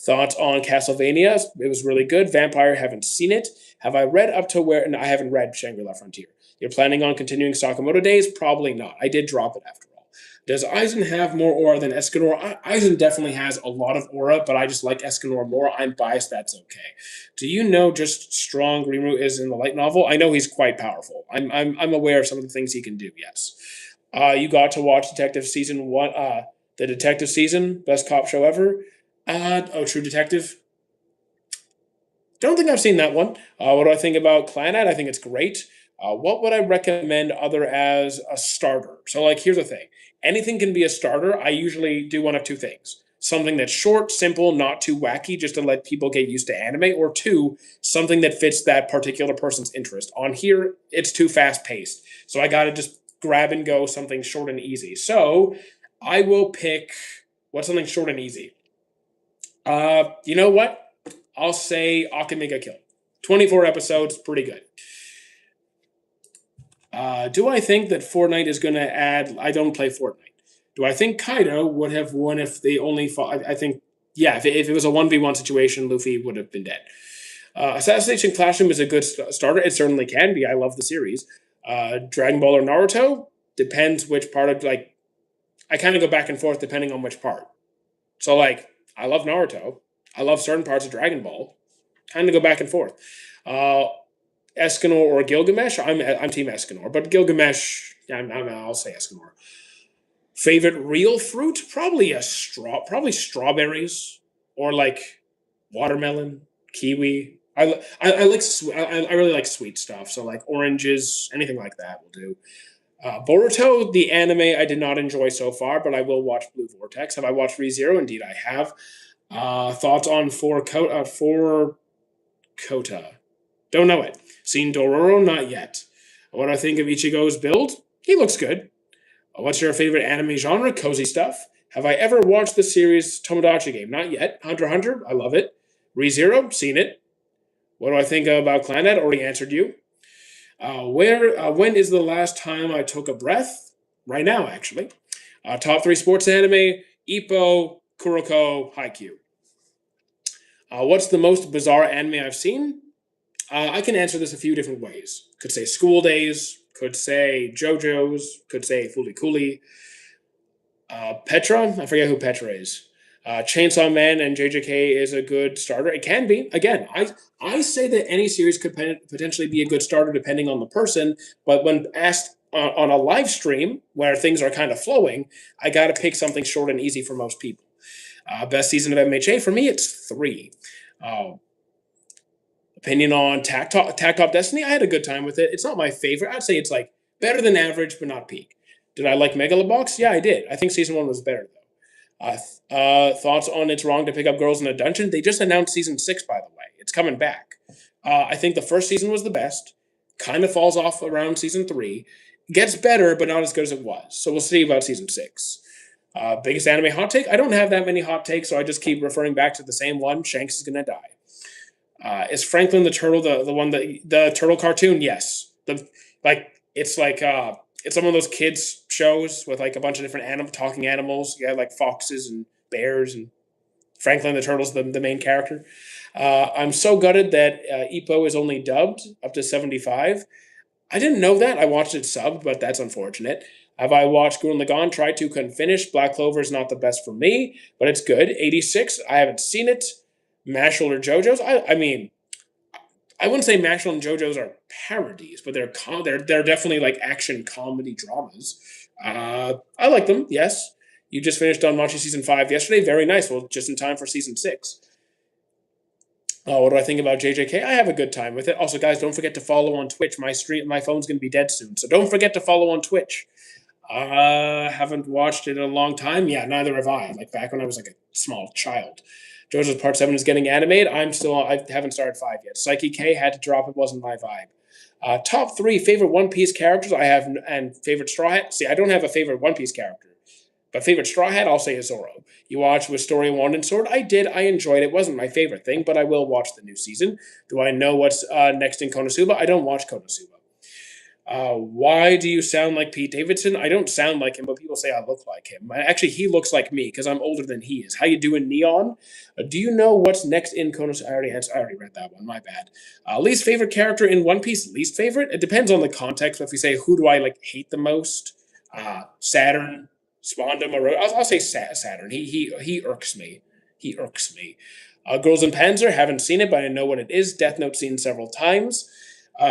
Thoughts on Castlevania? It was really good. Vampire, haven't seen it. Have I read up to where? No, I haven't read Shangri-La Frontier. You're planning on continuing Sakamoto Days? Probably not. I did drop it after all. Does Aizen have more aura than Escanor? Aizen definitely has a lot of aura, but I just like Escanor more. I'm biased. That's okay. Do you know just strong Rimuru is in the light novel? I know he's quite powerful. I'm aware of some of the things he can do. Yes. You got to watch Detective season one. The detective season, best cop show ever. True Detective. Don't think I've seen that one. What do I think about Clannad? I think it's great. What would I recommend other as a starter? So, like, here's the thing: anything can be a starter. I usually do one of two things: something that's short, simple, not too wacky, just to let people get used to anime, or two, something that fits that particular person's interest. On here, it's too fast paced, so I got to just grab and go something short and easy. So, I will pick what's something short and easy. You know what? I'll say Akamega Kill. 24 episodes, pretty good. Do I think that Fortnite is going to add? I don't play Fortnite. Do I think Kaido would have won if they only fought? I think, yeah, if it was a 1v1 situation, Luffy would have been dead. Assassination Classroom is a good starter. It certainly can be. I love the series. Dragon Ball or Naruto? Depends which part of, like, I kind of go back and forth depending on which part. So, like, I love Naruto. I love certain parts of Dragon Ball. Kind of go back and forth. Uh, Escanor or Gilgamesh? I'm Team Escanor, but Gilgamesh, yeah, I'll say Escanor. Favorite real fruit? Probably strawberries or like watermelon, kiwi. I like I really like sweet stuff. So like oranges, anything like that will do. Boruto, the anime, I did not enjoy so far, but I will watch Blue Vortex. Have I watched ReZero? Indeed, I have. Thoughts on four Kota? Don't know it. Seen Dororo? Not yet. What do I think of Ichigo's build? He looks good. What's your favorite anime genre? Cozy stuff. Have I ever watched the series Tomodachi Game? Not yet. Hunter x Hunter? I love it. ReZero? Seen it. What do I think about Clannad? Already answered you. When is the last time I took a breath? Right now, actually. Top three sports anime: Ippo, Kuroko, Haikyuu. What's the most bizarre anime I've seen? I can answer this a few different ways. Could say School Days, could say JoJo's, could say Fooly Cooly. Petra, I forget who Petra is. Chainsaw Man and JJK is a good starter. It can be. Again, I say that any series could potentially be a good starter depending on the person, but when asked on a live stream where things are kind of flowing, I got to pick something short and easy for most people. Best season of MHA, for me, it's 3. Uh, Opinion on Tack Top Destiny, I had a good time with it. It's not my favorite. I'd say it's like better than average, but not peak. Did I like Megalobox? Yeah, I did. I think season 1 was better, though. Thoughts on It's Wrong to Pick Up Girls in a Dungeon? They just announced season 6, by the way. It's coming back. I think the first season was the best. Kind of falls off around season 3. Gets better, but not as good as it was. So we'll see about season 6. Biggest anime hot take? I don't have that many hot takes, so I just keep referring back to the same one. Shanks is going to die. Is Franklin the turtle the one that the turtle cartoon? Yes. It's some of those kids shows with like a bunch of different talking animals. You have like foxes and bears, and Franklin the turtle's the main character. I'm so gutted that Ippo is only dubbed up to 75. I didn't know that. I watched it subbed, but that's unfortunate. Have I watched Gurren Lagann? Tried to, couldn't finish. Black Clover is not the best for me, but it's good. 86. I haven't seen it. Mashal or JoJo's? I mean, I wouldn't say Mashal and JoJo's are parodies, but they're definitely like action comedy dramas. I like them. Yes, you just finished on Machi season 5 yesterday. Very nice. Well, just in time for season 6. What do I think about JJK? I have a good time with it. Also, guys, don't forget to follow on Twitch. My phone's gonna be dead soon, so don't forget to follow on Twitch. Haven't watched it in a long time. Yeah, neither have I. Like back when I was like a small child. JoJo's Part 7 is getting animated. I haven't started 5 yet. Psyche K had to drop. It wasn't my vibe. Top 3 favorite One Piece characters I have, and favorite Straw Hat. See, I don't have a favorite One Piece character. But favorite Straw Hat, I'll say is Zoro. You watched with Story of Wand and Sword? I did. I enjoyed it. It wasn't my favorite thing, but I will watch the new season. Do I know what's next in Konosuba? I don't watch Konosuba. Why do you sound like Pete Davidson? I don't sound like him, but people say I look like him. Actually, he looks like me because I'm older than he is. How you doing, Neon? Do you know what's next in Konosuba? I already read that one. My bad. Least favorite character in One Piece? Least favorite? It depends on the context. If we say who do I like hate the most? Saturn, Sponda, Moro. I'll say Saturn. He irks me. He irks me. Girls in Panzer, haven't seen it, but I know what it is. Death Note seen several times.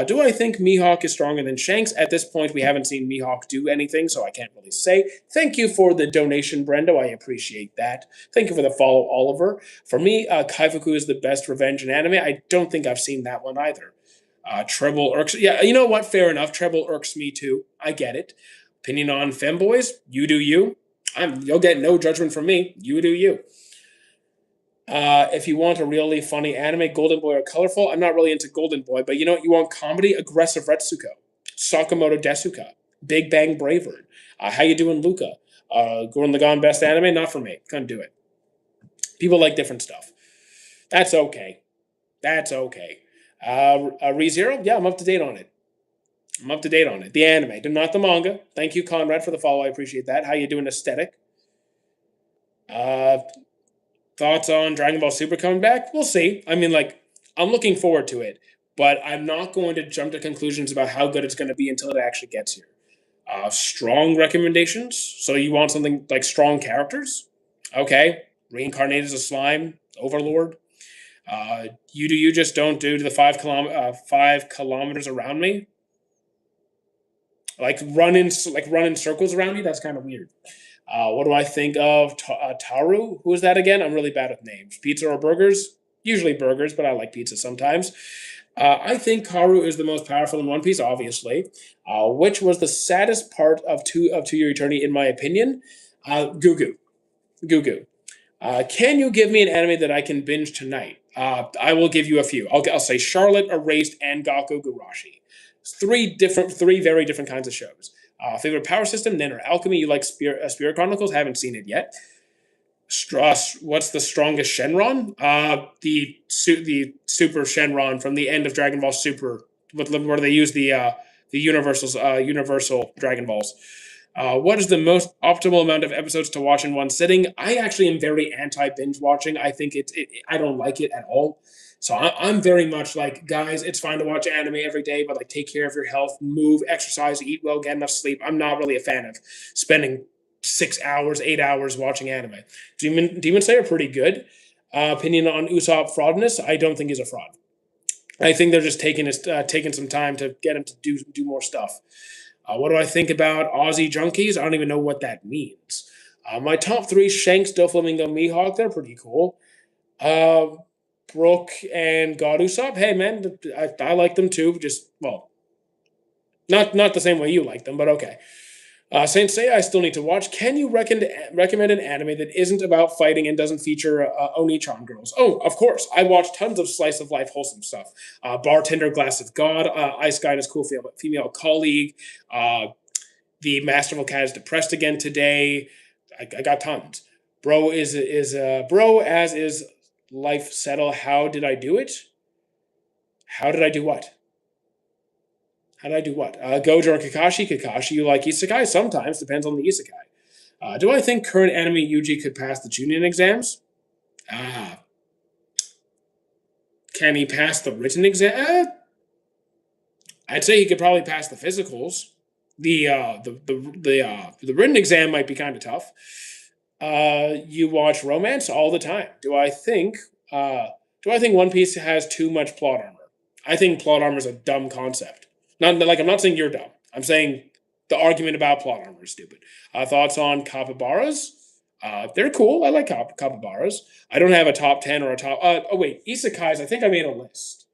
Do I think Mihawk is stronger than Shanks? At this point, we haven't seen Mihawk do anything, so I can't really say. Thank you for the donation, Brendo. I appreciate that. Thank you for the follow, Oliver. For me, Kaifuku is the best revenge in anime. I don't think I've seen that one either. Treble irks. Yeah, you know what? Fair enough. Treble irks me too. I get it. Opinion on femboys? You do you. You'll get no judgment from me. You do you. If you want a really funny anime, Golden Boy or Colorful. I'm not really into Golden Boy, but you know what? You want comedy? Aggressive Retsuko, Sakamoto Desuka, Big Bang Braver. How you doing, Luca? Gurren Lagann best anime? Not for me. Couldn't do it. People like different stuff. That's okay. That's okay. ReZero? Yeah, I'm up to date on it. I'm up to date on it. The anime, not the manga. Thank you, Conrad, for the follow. I appreciate that. How you doing, Aesthetic? Uh, Thoughts on Dragon Ball Super coming back? We'll see. I mean, like, I'm looking forward to it, but I'm not going to jump to conclusions about how good it's going to be until it actually gets here. Strong recommendations. So you want something like strong characters? Okay. Reincarnated as a slime overlord. You just don't do the 5 kilometers around me. Run in circles around me. That's kind of weird. What do I think of Taru? Who is that again? I'm really bad with names. Pizza or burgers? Usually burgers, but I like pizza sometimes. I think Karu is the most powerful in One Piece, obviously. Which was the saddest part of To Your Eternity, in my opinion? Gugu. Gugu. Can you give me an anime that I can binge tonight? I will give you a few. I'll say Charlotte, Erased, and Gaku Gurashi. Three very different kinds of shows. Favorite power system, Nen or Alchemy. You like Spirit Chronicles? Haven't seen it yet. What's the strongest Shenron? The Super Shenron from the end of Dragon Ball Super, where they use the universal Dragon Balls. What is the most optimal amount of episodes to watch in one sitting? I actually am very anti binge watching. I think I don't like it at all. So I'm very much like, guys, it's fine to watch anime every day, but like take care of your health, move, exercise, eat well, get enough sleep. I'm not really a fan of spending 6 hours, 8 hours watching anime. Demon Slayer pretty good. Opinion on Usopp fraudness? I don't think he's a fraud. I think they're just taking some time to get him to do more stuff. What do I think about Aussie junkies? I don't even know what that means. My top three: Shanks, Doflamingo, Mihawk. They're pretty cool. Brooke and God Usopp. Hey man, I like them too. Just not the same way you like them, but okay. Saint Seiya, I still need to watch. Can you recommend an anime that isn't about fighting and doesn't feature Oni-chan girls? Oh, of course. I watch tons of slice of life wholesome stuff. Bartender, Glass of God, Ice Guy and his cool female colleague. The Masterful Cat is depressed again today. I got tons. Bro as is life settle. How did I do it? How did I do what? How did I do what? Gojo or Kakashi? Kakashi, you like isekai? Sometimes, depends on the isekai. Do I think current anime Yuji could pass the Chunin exams? Can he pass the written exam? I'd say he could probably pass the physicals. The written exam might be kind of tough. You watch romance all the time. Do I think One Piece has too much plot armor? I think plot armor is a dumb concept. I'm not saying you're dumb. I'm saying the argument about plot armor is stupid. Thoughts on capybaras? They're cool. I like capybaras. I don't have a top 10 or a top. Oh wait, isekais. I think I made a list.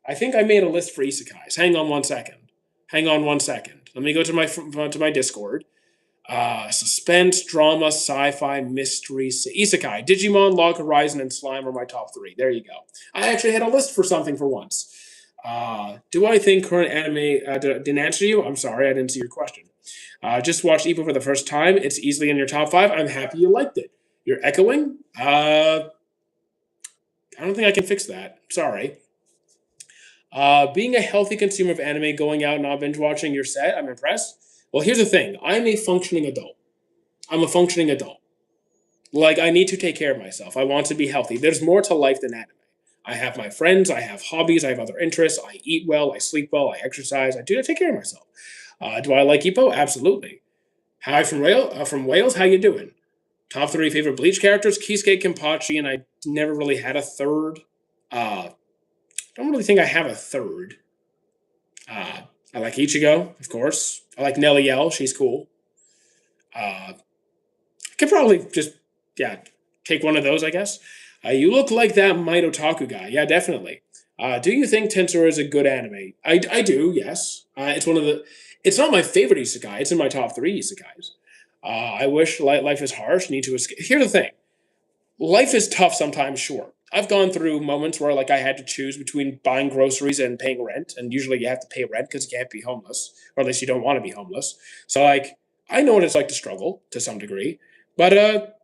I think I made a list for isekais. Hang on one second. Let me go to my Discord. Suspense, drama, sci-fi, mystery, isekai, Digimon, Log Horizon, and Slime are my top three. There you go. I actually had a list for something for once. Do I think current anime didn't answer you? I'm sorry, I didn't see your question. Just watched Epo for the first time. It's easily in your top five. I'm happy you liked it. You're echoing. I don't think I can fix that. Sorry. Being a healthy consumer of anime, going out, not binge watching, you're set. I'm impressed. Well, here's the thing. I'm a functioning adult. I'm a functioning adult. Like, I need to take care of myself. I want to be healthy. There's more to life than anime. I have my friends. I have hobbies. I have other interests. I eat well. I sleep well. I exercise. I take care of myself. Do I like Ippo? Absolutely. Hi from Wales. How you doing? Top three favorite Bleach characters: Kisuke, Kenpachi, and I never really had a third. Don't really think I have a third. I like Ichigo, of course. I like Nelly L. She's cool. I could probably just, yeah, take one of those, I guess. You look like that Might Otaku guy. Yeah, definitely. Do you think Tensor is a good anime? I do, yes. It's one of the. It's not my favorite isekai. It's in my top three isekais. I wish life is harsh. Need to escape. Here's the thing. Life is tough sometimes, sure. I've gone through moments where like I had to choose between buying groceries and paying rent, and usually you have to pay rent because you can't be homeless, or at least you don't want to be homeless. So like I know what it's like to struggle to some degree, but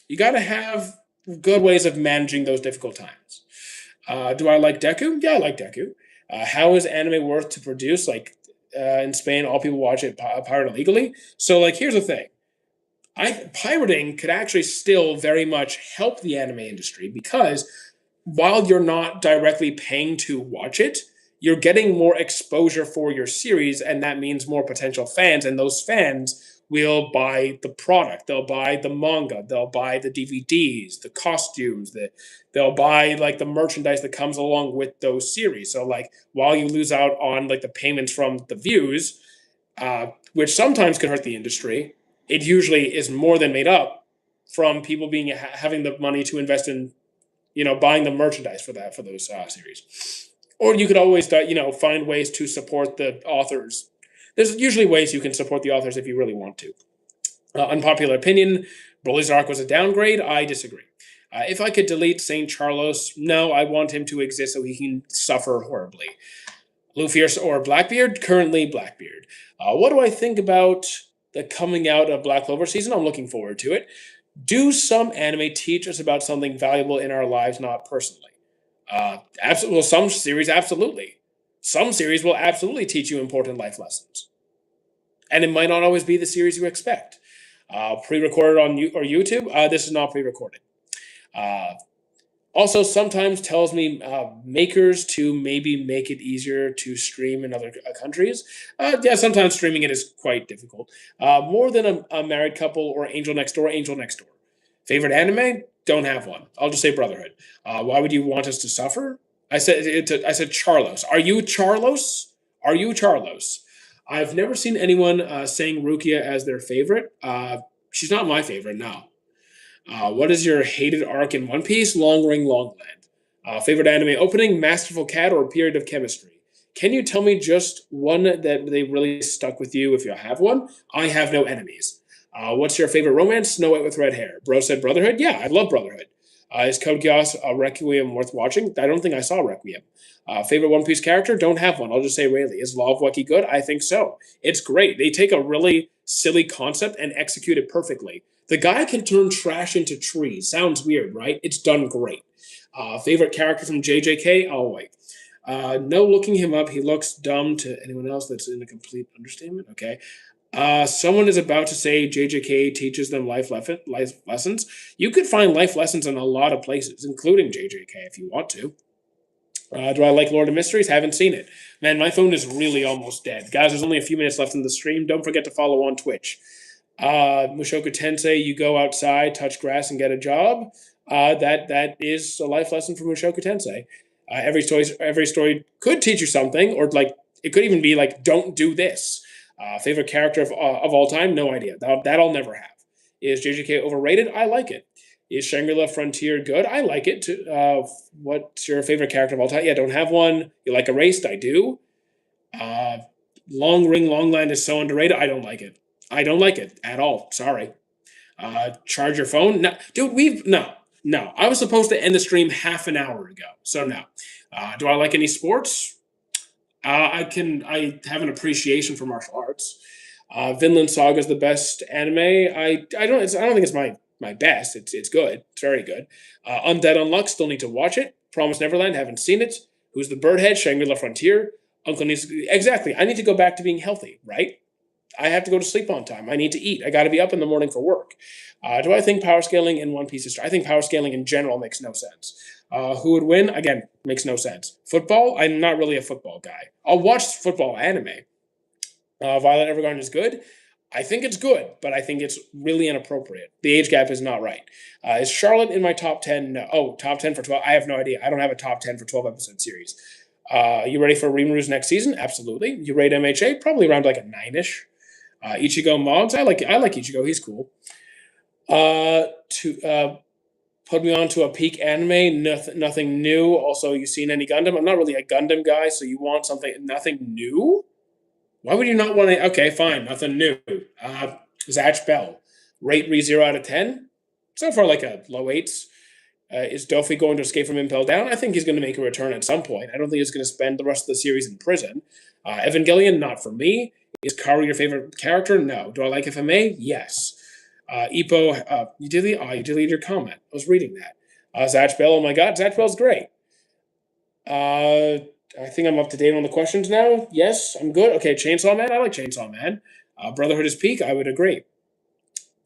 you got to have good ways of managing those difficult times. Do I like Deku? Yeah, I like Deku. How is anime worth to produce? Like in Spain, all people watch it pirate illegally. So like here's the thing. Pirating could actually still very much help the anime industry because while you're not directly paying to watch it, you're getting more exposure for your series, and that means more potential fans, and those fans will buy the product. They'll buy the manga, they'll buy the DVDs, the costumes, they'll buy like the merchandise that comes along with those series. So like while you lose out on like the payments from the views, which sometimes can hurt the industry, it usually is more than made up from people being having the money to invest in buying the merchandise for those series. Or you could always find ways to support the authors. There's usually ways you can support the authors if you really want to. Unpopular opinion: Broly's arc was a downgrade. I disagree. If I could delete Saint Charlos, no, I want him to exist so he can suffer horribly. Luffy or Blackbeard? Currently Blackbeard. What do I think about the coming out of Black Clover season? I'm looking forward to it. Do some anime teach us about something valuable in our lives, not personally? Absolutely. Well, some series, absolutely. Some series will absolutely teach you important life lessons, and it might not always be the series you expect. Pre-recorded on or YouTube. This is not pre-recorded. Uh, Also, sometimes tells me makers to maybe make it easier to stream in other countries. Yeah, sometimes streaming it is quite difficult. More than a married couple or Angel Next Door, Angel Next Door. Favorite anime? Don't have one. I'll just say Brotherhood. Why would you want us to suffer? I said Charlos. Are you Charlos? Are you Charlos? I've never seen anyone saying Rukia as their favorite. She's not my favorite, no. What is your hated arc in One Piece? Long Ring, Long Land. Favorite anime opening? Masterful Cat or Period of Chemistry? Can you tell me just one that they really stuck with you if you have one? I have no enemies. What's your favorite romance? Snow White with red hair. Bro said Brotherhood? Yeah, I love Brotherhood. Is Code Geass Requiem worth watching? I don't think I saw Requiem. Favorite One Piece character? Don't have one. I'll just say Rayleigh. Is Law of Wacky good? I think so. It's great. They take a really silly concept and execute it perfectly. The guy can turn trash into trees. Sounds weird, right? It's done great. Favorite character from JJK? Oh, wait. No looking him up. He looks dumb to anyone else. That's in a complete understatement. Okay. Someone is about to say JJK teaches them life lessons. You could find life lessons in a lot of places, including JJK if you want to. Do I like Lord of Mysteries? Haven't seen it. Man, my phone is really almost dead. Guys, there's only a few minutes left in the stream. Don't forget to follow on Twitch. Mushoku Tensei, you go outside, touch grass, and get a job. That is a life lesson from Mushoku Tensei. Every story could teach you something, or like it could even be like, don't do this. Favorite character of all time? No idea. That I'll never have. Is JJK overrated? I like it. Is Shangri-La Frontier good? I like it. What's your favorite character of all time? Yeah, don't have one. You like Erased? I do. Uh, Long Ring Long Land is so underrated. I don't like it. I don't like it at all. Sorry. Charge your phone? No, dude. No. I was supposed to end the stream half an hour ago, so no. Do I like any sports? I have an appreciation for martial arts. Vinland Saga is the best anime. I don't think it's my best. It's good. It's very good. Undead Unluck, still need to watch it. Promise Neverland, haven't seen it. Who's the Birdhead? Shangri-La Frontier. Uncle needs to, exactly. I need to go back to being healthy, right? I have to go to sleep on time. I need to eat. I got to be up in the morning for work. Do I think power scaling in One Piece is? I think power scaling in general makes no sense. Who would win? Again, makes no sense. Football? I'm not really a football guy. I'll watch football anime. Violet Evergarden is good. I think it's good, but I think it's really inappropriate. The age gap is not right. Is Charlotte in my top 10? No. Oh, top 10 for 12? I have no idea. I don't have a top 10 for 12 episode series. You ready for Rimuru's next season? Absolutely. You rate MHA? Probably around like a 9-ish. Ichigo Mogs? I like Ichigo. He's cool. To put me on to a peak anime, nothing new. Also, you seen any Gundam? I'm not really a Gundam guy, so you want nothing new? Why would you not want to? Okay, fine, nothing new. Zatch Bell, rate ReZero out of 10. So far, like a low eights. Is Dofi going to escape from Impel Down? I think he's going to make a return at some point. I don't think he's going to spend the rest of the series in prison. Evangelion, not for me. Is Karu your favorite character? No. Do I like FMA? Yes. Ipo, you deleted your comment. I was reading that. Zatch Bell, oh my god, Zatch Bell's great. I think I'm up to date on the questions now. Yes, I'm good. Okay, Chainsaw Man, I like Chainsaw Man. Brotherhood is peak, I would agree.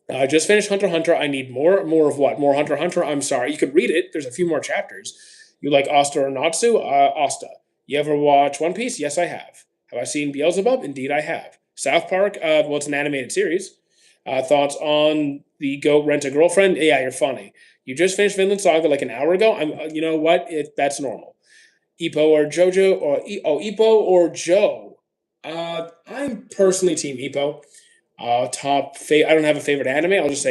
I just finished Hunter x Hunter. I need more. More of what? More Hunter x Hunter? I'm sorry. You could read it. There's a few more chapters. You like Asta or Natsu? Asta. You ever watch One Piece? Yes, I have. Have I seen Beelzebub? Indeed, I have. South Park? Well, it's an animated series. Thoughts on the Goat Rent a Girlfriend? Yeah, you're funny. You just finished Vinland Saga like an hour ago. You know what? That's normal. Ippo or Jojo or Ippo or Joe. I'm personally Team Ippo. I don't have a favorite anime. I'll just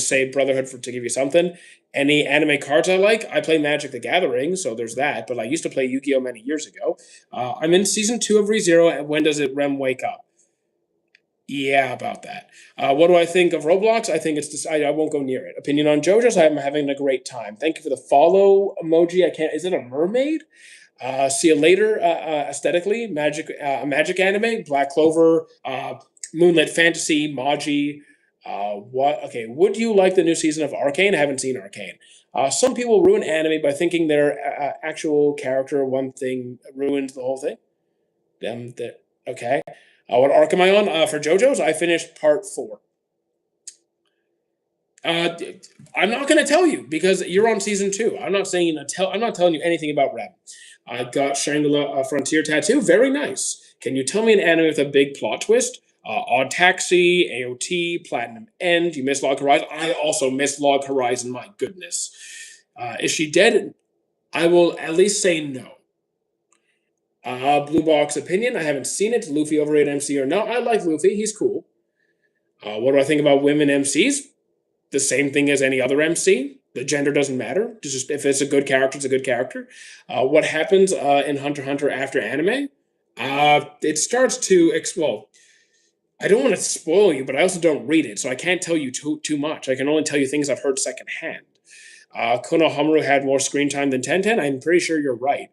say Brotherhood to give you something. Any anime cards I like? I play Magic the Gathering, so there's that. But I used to play Yu-Gi-Oh many years ago. I'm in season 2 of ReZero. And when does it Rem wake up? Yeah, about that. What do I think of Roblox? I think it's just I won't go near it. Opinion on JoJo's? I'm having a great time. Thank you for the follow emoji. I can't. Is it a mermaid? See you later. Aesthetically, magic anime, Black Clover, Moonlit Fantasy, Maji. What? Okay. Would you like the new season of Arcane? I haven't seen Arcane. Some people ruin anime by thinking their actual character one thing ruins the whole thing. Okay. What arc am I on? For JoJo's, I finished part 4. Uh, I'm not going to tell you because you're on season 2. I'm not telling you anything about Rem. I got Shangri-La Frontier Tattoo. Very nice. Can you tell me an anime with a big plot twist? Odd Taxi, AOT, Platinum End. You missed Log Horizon. I also missed Log Horizon. My goodness. Is she dead? I will at least say no. Blue Box opinion. I haven't seen it. Luffy overrated MC or no? I like Luffy. He's cool. What do I think about women MCs? The same thing as any other MC. The gender doesn't matter. Just if it's a good character, it's a good character. What happens in Hunter x Hunter after anime? It starts to well. I don't want to spoil you, but I also don't read it, so I can't tell you too much. I can only tell you things I've heard secondhand. Konohamaru had more screen time than Tenten. I'm pretty sure you're right.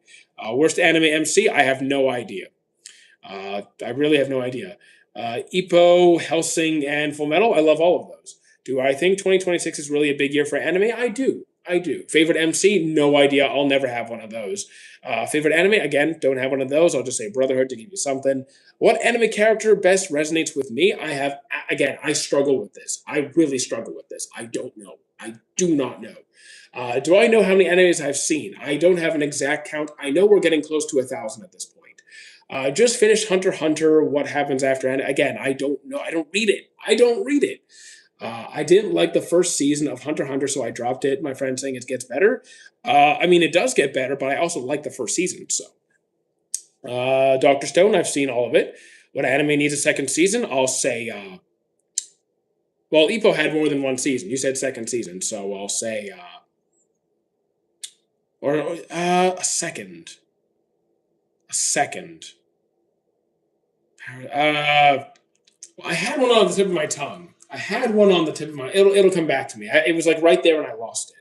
Worst anime MC? I have no idea. I really have no idea. Ippo, Helsing, and Fullmetal? I love all of those. Do I think 2026 is really a big year for anime? I do. Favorite MC? No idea. I'll never have one of those. Favorite anime? Again, don't have one of those. I'll just say Brotherhood to give you something. What anime character best resonates with me? I struggle with this. I really struggle with this. I don't know. I do not know. Do I know how many animes I've seen? I don't have an exact count. I know we're getting close to 1,000 at this point. Just finished Hunter x Hunter. What happens after? Again, I don't know. I don't read it. I didn't like the first season of Hunter x Hunter, so I dropped it. My friend's saying it gets better. It does get better, but I also like the first season. So, Dr. Stone, I've seen all of it. What anime needs a second season? I'll say. Ippo had more than one season. You said second season, so I'll say. A second. A second. I had one on the tip of my tongue. It'll come back to me. It was like right there and I lost it.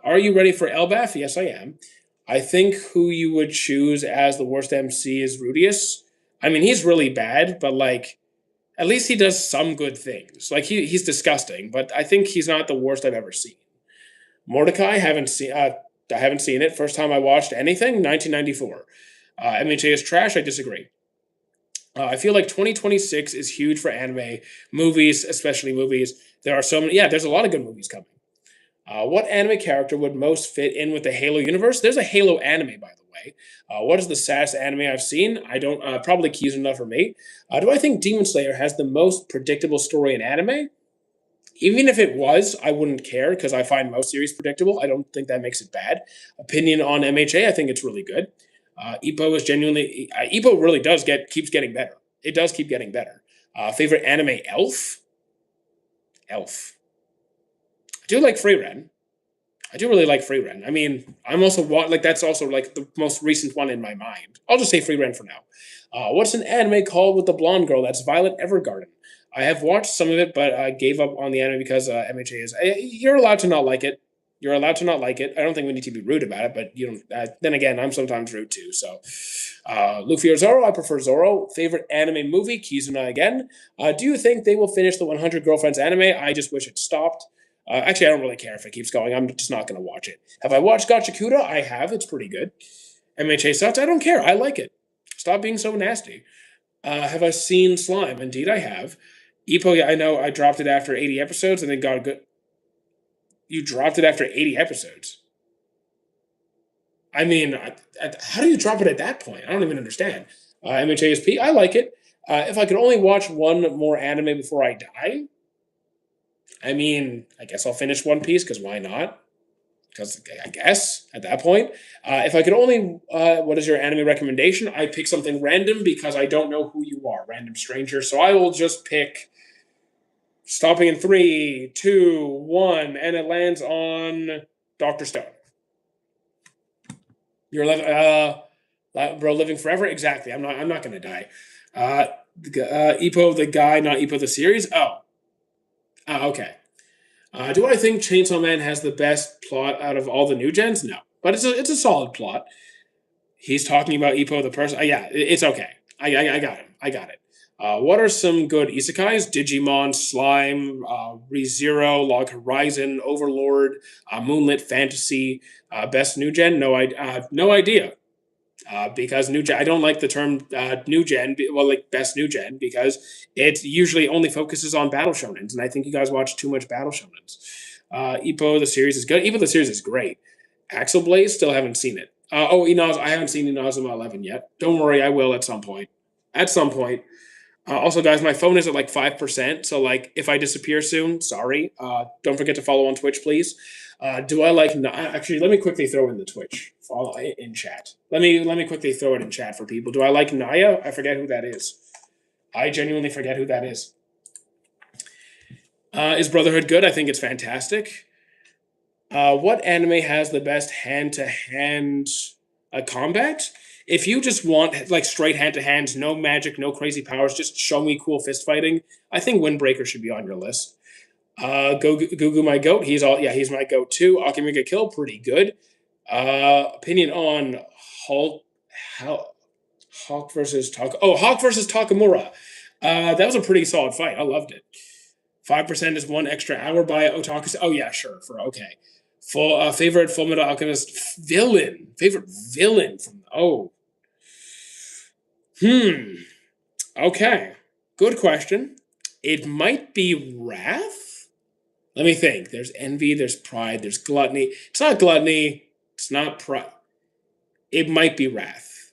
Are you ready for Elbaf? Yes, I am. I think who you would choose as the worst MC is Rudius. He's really bad, but at least he does some good things. He's disgusting, but I think he's not the worst I've ever seen. Mordecai, I haven't seen it. First time I watched anything, 1994. MHA is trash. I disagree. I feel like 2026 is huge for anime, movies, especially movies. There are so many. Yeah, there's a lot of good movies coming. What anime character would most fit in with the Halo universe? There's a Halo anime, by the way. What is the saddest anime I've seen? I don't. Probably Kizuna for me. Do I think Demon Slayer has the most predictable story in anime? Even if it was, I wouldn't care because I find most series predictable. I don't think that makes it bad. Opinion on MHA, I think it's really good. Ippo is genuinely Ippo really does keeps getting better. It does keep getting better. Favorite anime, Elf. Elf. I do like Free Ren. I do really like Free Ren. I mean, I'm also like that's also like the most recent one in my mind. I'll just say Free Ren for now. What's an anime called with the blonde girl? That's Violet Evergarden. I have watched some of it, but I gave up on the anime because MHA is. You're allowed to not like it. You're allowed to not like it. I don't think we need to be rude about it, but you don't. Then again, I'm sometimes rude too. So, Luffy or Zoro? I prefer Zoro. Favorite anime movie? Kizuna again. Do you think they will finish the 100 Girlfriends anime? I just wish it stopped. Actually, I don't really care if it keeps going. I'm just not going to watch it. Have I watched Gachakuda? I have. It's pretty good. MHA sucks. I don't care. I like it. Stop being so nasty. Have I seen Slime? Indeed, I have. Ippo, yeah, I know. I dropped it after 80 episodes and then got a good. You dropped it after 80 episodes. I mean, how do you drop it at that point? I don't even understand. MHASP, I like it. If I could only watch one more anime before I die, I mean, I guess I'll finish One Piece because why not? Because I guess at that point, if I could only, what is your anime recommendation? I pick something random because I don't know who you are, random stranger. So I will just pick stopping in 3, 2, 1, and it lands on Doctor Stone. You're bro, living forever. Exactly. I'm not gonna die. Ippo the guy, not Ippo the series. Oh, okay. Do I think Chainsaw Man has the best plot out of all the new gens? No, but it's a solid plot. He's talking about Ippo the person. Yeah, it's okay. I got him. I got it. What are some good isekais? Digimon, Slime, ReZero, Log Horizon, Overlord, Moonlit Fantasy, best new gen? No idea. Because new gen, I don't like the term new gen. Well, like best new gen because it usually only focuses on battle shonens, and I think you guys watch too much battle shonens. Ippo the series is good. Ippo the series is great. Axel Blaze still haven't seen it. I haven't seen Inazuma 11 yet. Don't worry, I will at some point. At some point. Also, guys, my phone is at like 5%. So, like, if I disappear soon, sorry. Don't forget to follow on Twitch, please. Do I like. Actually, let me quickly throw in the Twitch follow in chat. Let me quickly throw it in chat for people. Do I like Naya? I forget who that is. I genuinely forget who that is. Is Brotherhood good? I think it's fantastic. What anime has the best hand-to-hand combat? If you just want like straight hand-to-hand, no magic, no crazy powers, just show me cool fist fighting, I think Windbreaker should be on your list. Gugu my goat. He's my goat too. Akimiga Kill, pretty good. Opinion on Hulk how Hawk versus Tak. Oh, Hawk versus Takamura. That was a pretty solid fight. I loved it. 5% is 1 extra hour by Otaku. Oh yeah, sure. For okay. Favorite Fullmetal Alchemist villain. Favorite villain from Okay. Good question. It might be Wrath. Let me think. There's envy, there's pride, there's gluttony. It's not gluttony. It's not pride. It might be Wrath.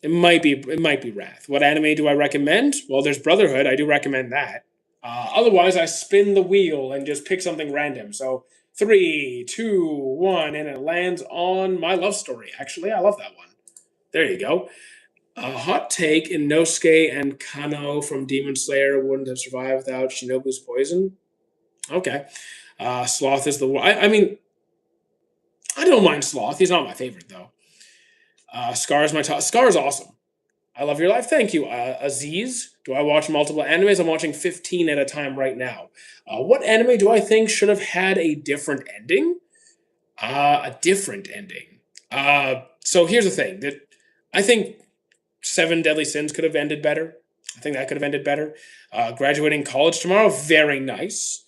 It might be Wrath. What anime do I recommend? Well, there's Brotherhood. I do recommend that. Otherwise, I spin the wheel and just pick something random. So 3, 2, 1, and it lands on My Love Story. Actually, I love that one. There you go. A hot take: Inosuke and Kano from Demon Slayer wouldn't have survived without Shinobu's poison. Okay. Sloth is the one. I mean, I don't mind Sloth. He's not my favorite though. Scar is my top. Scar is awesome. I love your life. Thank you, Aziz. Do I watch multiple animes? I'm watching 15 at a time right now. What anime do I think should have had a different ending? A different ending. So here's the thing that I think Seven Deadly Sins could have ended better. I think that could have ended better. Graduating college tomorrow, very nice.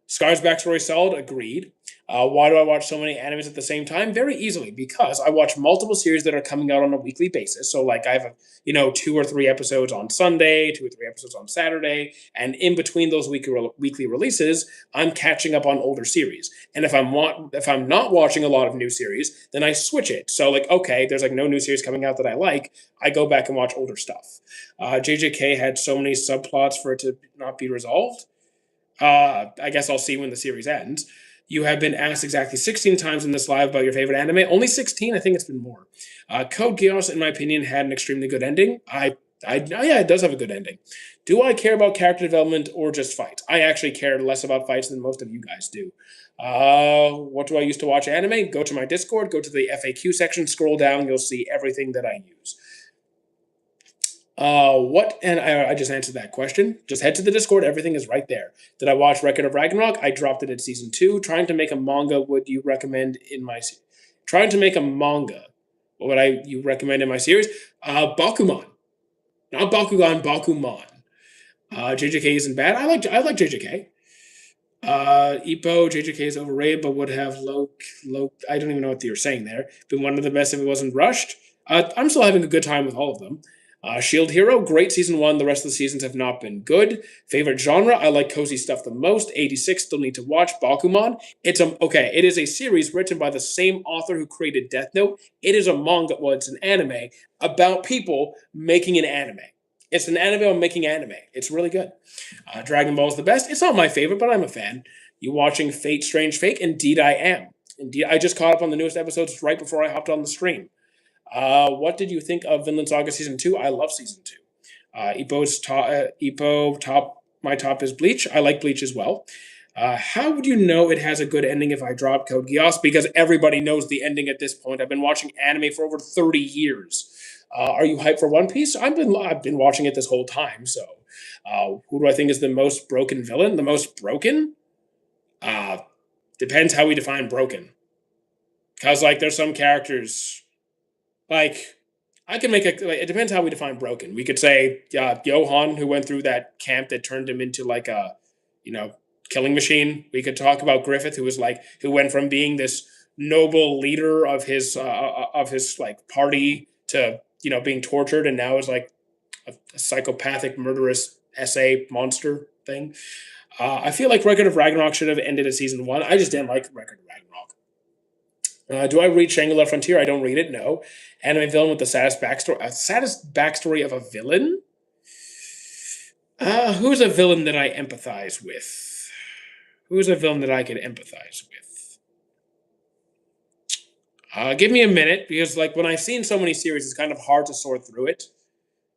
Scar's backstory solid, agreed. Why do I watch so many animes at the same time? Very easily, because I watch multiple series that are coming out on a weekly basis. So, like, I have, 2 or 3 episodes on Sunday, 2 or 3 episodes on Saturday, and in between those weekly releases, I'm catching up on older series. And if I'm not watching a lot of new series, then I switch it. So, like, okay, there's like no new series coming out that I like. I go back and watch older stuff. JJK had so many subplots for it to not be resolved. I guess I'll see when the series ends. You have been asked exactly 16 times in this live about your favorite anime. Only 16. I think it's been more. Code Geass, in my opinion, had an extremely good ending. Oh yeah, it does have a good ending. Do I care about character development or just fights? I actually care less about fights than most of you guys do. What do I use to watch anime? Go to my Discord, go to the FAQ section, scroll down, you'll see everything that I use. What? And I just answered that question. Just head to the Discord. Everything is right there. Did I watch Record of Ragnarok? I dropped it at season 2. Trying to make a manga. Would you recommend in my? Trying to make a manga. What would you recommend in my series? Bakuman, not Bakugan. Bakuman. JJK isn't bad. I like JJK. Ippo, JJK is overrated, but would have low. I don't even know what you're saying there. Been one of the best if it wasn't rushed. I'm still having a good time with all of them. Shield Hero, great season 1. The rest of the seasons have not been good. Favorite genre, I like cozy stuff the most. 86, still need to watch. Bakuman, okay. It is a series written by the same author who created Death Note. It is a manga, well, it's an anime about people making an anime. It's an anime on making anime. It's really good. Dragon Ball is the best. It's not my favorite, but I'm a fan. You watching Fate Strange Fake? Indeed, I am. Indeed, I just caught up on the newest episodes right before I hopped on the stream. What did you think of Vinland Saga season 2? I love season 2. My top is Bleach. I like Bleach as well. How would you know it has a good ending if I drop Code Geass? Because everybody knows the ending at this point. I've been watching anime for over 30 years. Are you hyped for One Piece? I've been watching it this whole time. So, who do I think is the most broken villain? The most broken? Depends how we define broken. Because there's some characters. I can make it depends how we define broken. We could say Johan, who went through that camp that turned him into you know, killing machine. We could talk about Griffith, who went from being this noble leader of his party to being tortured, and now is a psychopathic, murderous SA monster thing. I feel like Record of Ragnarok should have ended at season 1. I just didn't like Record of Ragnarok. Do I read Shangri-La Frontier? I don't read it, no. Anime villain with the saddest backstory. Saddest backstory of a villain? Who's a villain that I empathize with? Who's a villain that I could empathize with? Give me a minute, because when I've seen so many series, it's kind of hard to sort through it.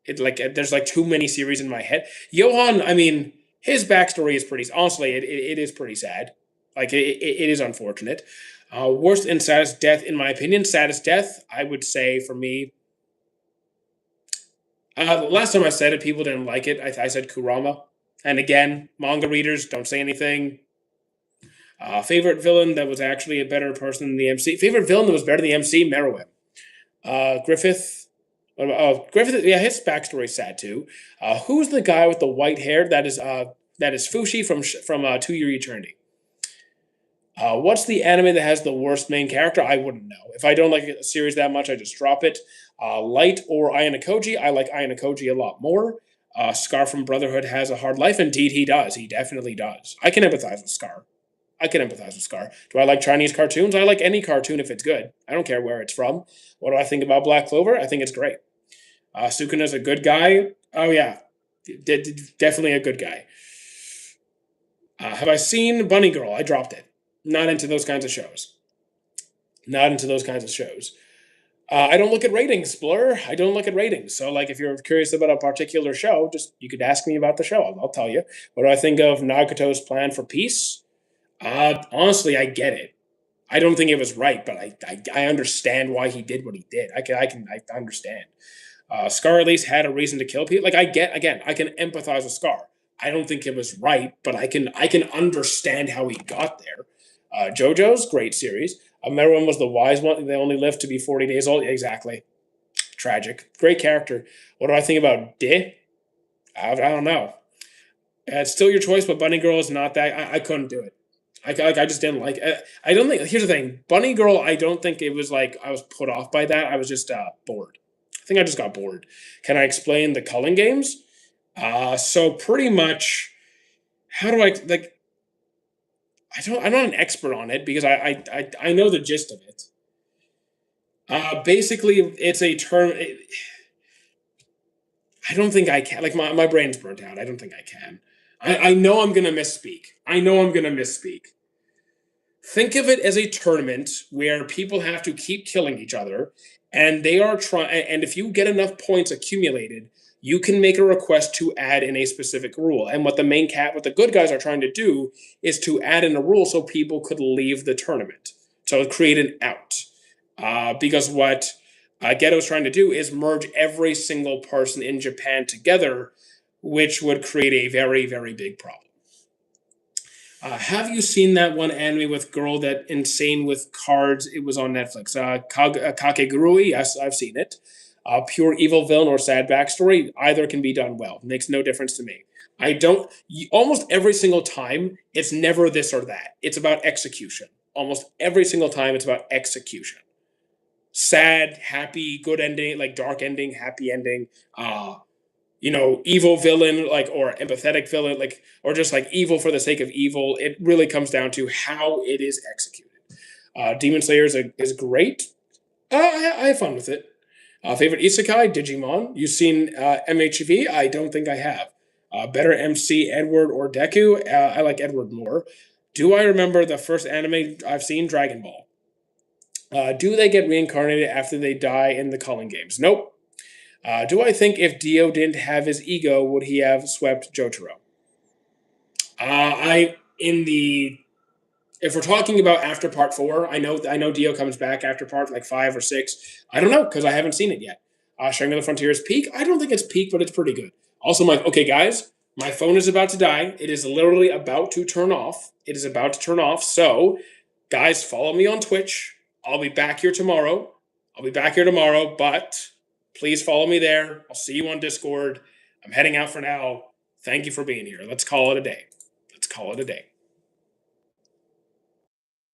There's too many series in my head. Johan, I mean, his backstory is pretty. Honestly, it is pretty sad. It is unfortunate. Worst and saddest death, in my opinion. Saddest death, I would say for me. The last time I said it, people didn't like it. I said Kurama. And again, manga readers, don't say anything. Favorite villain that was actually a better person than the MC. Favorite villain that was better than the MC, Meruem. Griffith. Griffith, yeah, his backstory is sad too. Who's the guy with the white hair? That is Fushi from 2 Year Eternity. What's the anime that has the worst main character? I wouldn't know. If I don't like a series that much, I just drop it. Light or Ayanokoji? I like Ayanokoji a lot more. Scar from Brotherhood has a hard life. Indeed, he does. He definitely does. I can empathize with Scar. Do I like Chinese cartoons? I like any cartoon if it's good. I don't care where it's from. What do I think about Black Clover? I think it's great. Sukuna's a good guy. Oh, yeah. Definitely a good guy. Have I seen Bunny Girl? I dropped it. Not into those kinds of shows. I don't look at ratings, Blur. I don't look at ratings. So, if you're curious about a particular show, you could ask me about the show. I'll tell you. What do I think of Nagato's plan for peace? Honestly, I get it. I don't think it was right, but I understand why he did what he did. I understand. Scar at least had a reason to kill people. I can empathize with Scar. I don't think it was right, but I can understand how he got there. JoJo's great series. Meruem was the wise one. They only lived to be 40 days old. Exactly. Tragic. Great character. What do I think about De? I don't know. It's still your choice, but Bunny Girl is not that. I couldn't do it. I just didn't like it. I don't think. Here's the thing. Bunny Girl, I don't think it was I was put off by that. I was just bored. I think I just got bored. Can I explain the culling games? So pretty much, how do I I'm not an expert on it because I know the gist of it. Basically, it's a term. I don't think I can. My brain's burnt out. I don't think I can. I know I'm gonna misspeak. I know I'm gonna misspeak. Think of it as a tournament where people have to keep killing each other, and they are trying. And if you get enough points accumulated, you can make a request to add in a specific rule. And what the good guys are trying to do is to add in a rule so people could leave the tournament. So create an out. Because what Ghetto's trying to do is merge every single person in Japan together, which would create a very, very big problem. Have you seen that one anime with girl that insane with cards? It was on Netflix. Kakegurui. Yes, I've seen it. Pure evil villain or sad backstory. Either can be done well. Makes no difference to me. I don't. Almost every single time, it's never this or that. It's about execution. Almost every single time, it's about execution. Sad, happy, good ending, like dark ending, happy ending. Evil villain, like, or empathetic villain, like, or just like evil for the sake of evil. It really comes down to how it is executed. Demon Slayer is great. I have fun with it. Favorite isekai, Digimon. You've seen MHV? I don't think I have. Better MC, Edward or Deku? I like Edward more. Do I remember the first anime I've seen? Dragon Ball. Do they get reincarnated after they die in the Calling games? Nope. Do I think if Dio didn't have his ego, would he have swept Jotaro? I in the If we're talking about after part 4, I know Dio comes back after part like 5 or 6. I don't know because I haven't seen it yet. Sharing of the Frontier is peak. I don't think it's peak, but it's pretty good. Also, I'm like, okay, guys, my phone is about to die. It is literally about to turn off. It is about to turn off. So, guys, follow me on Twitch. I'll be back here tomorrow. But please follow me there. I'll see you on Discord. I'm heading out for now. Thank you for being here. Let's call it a day.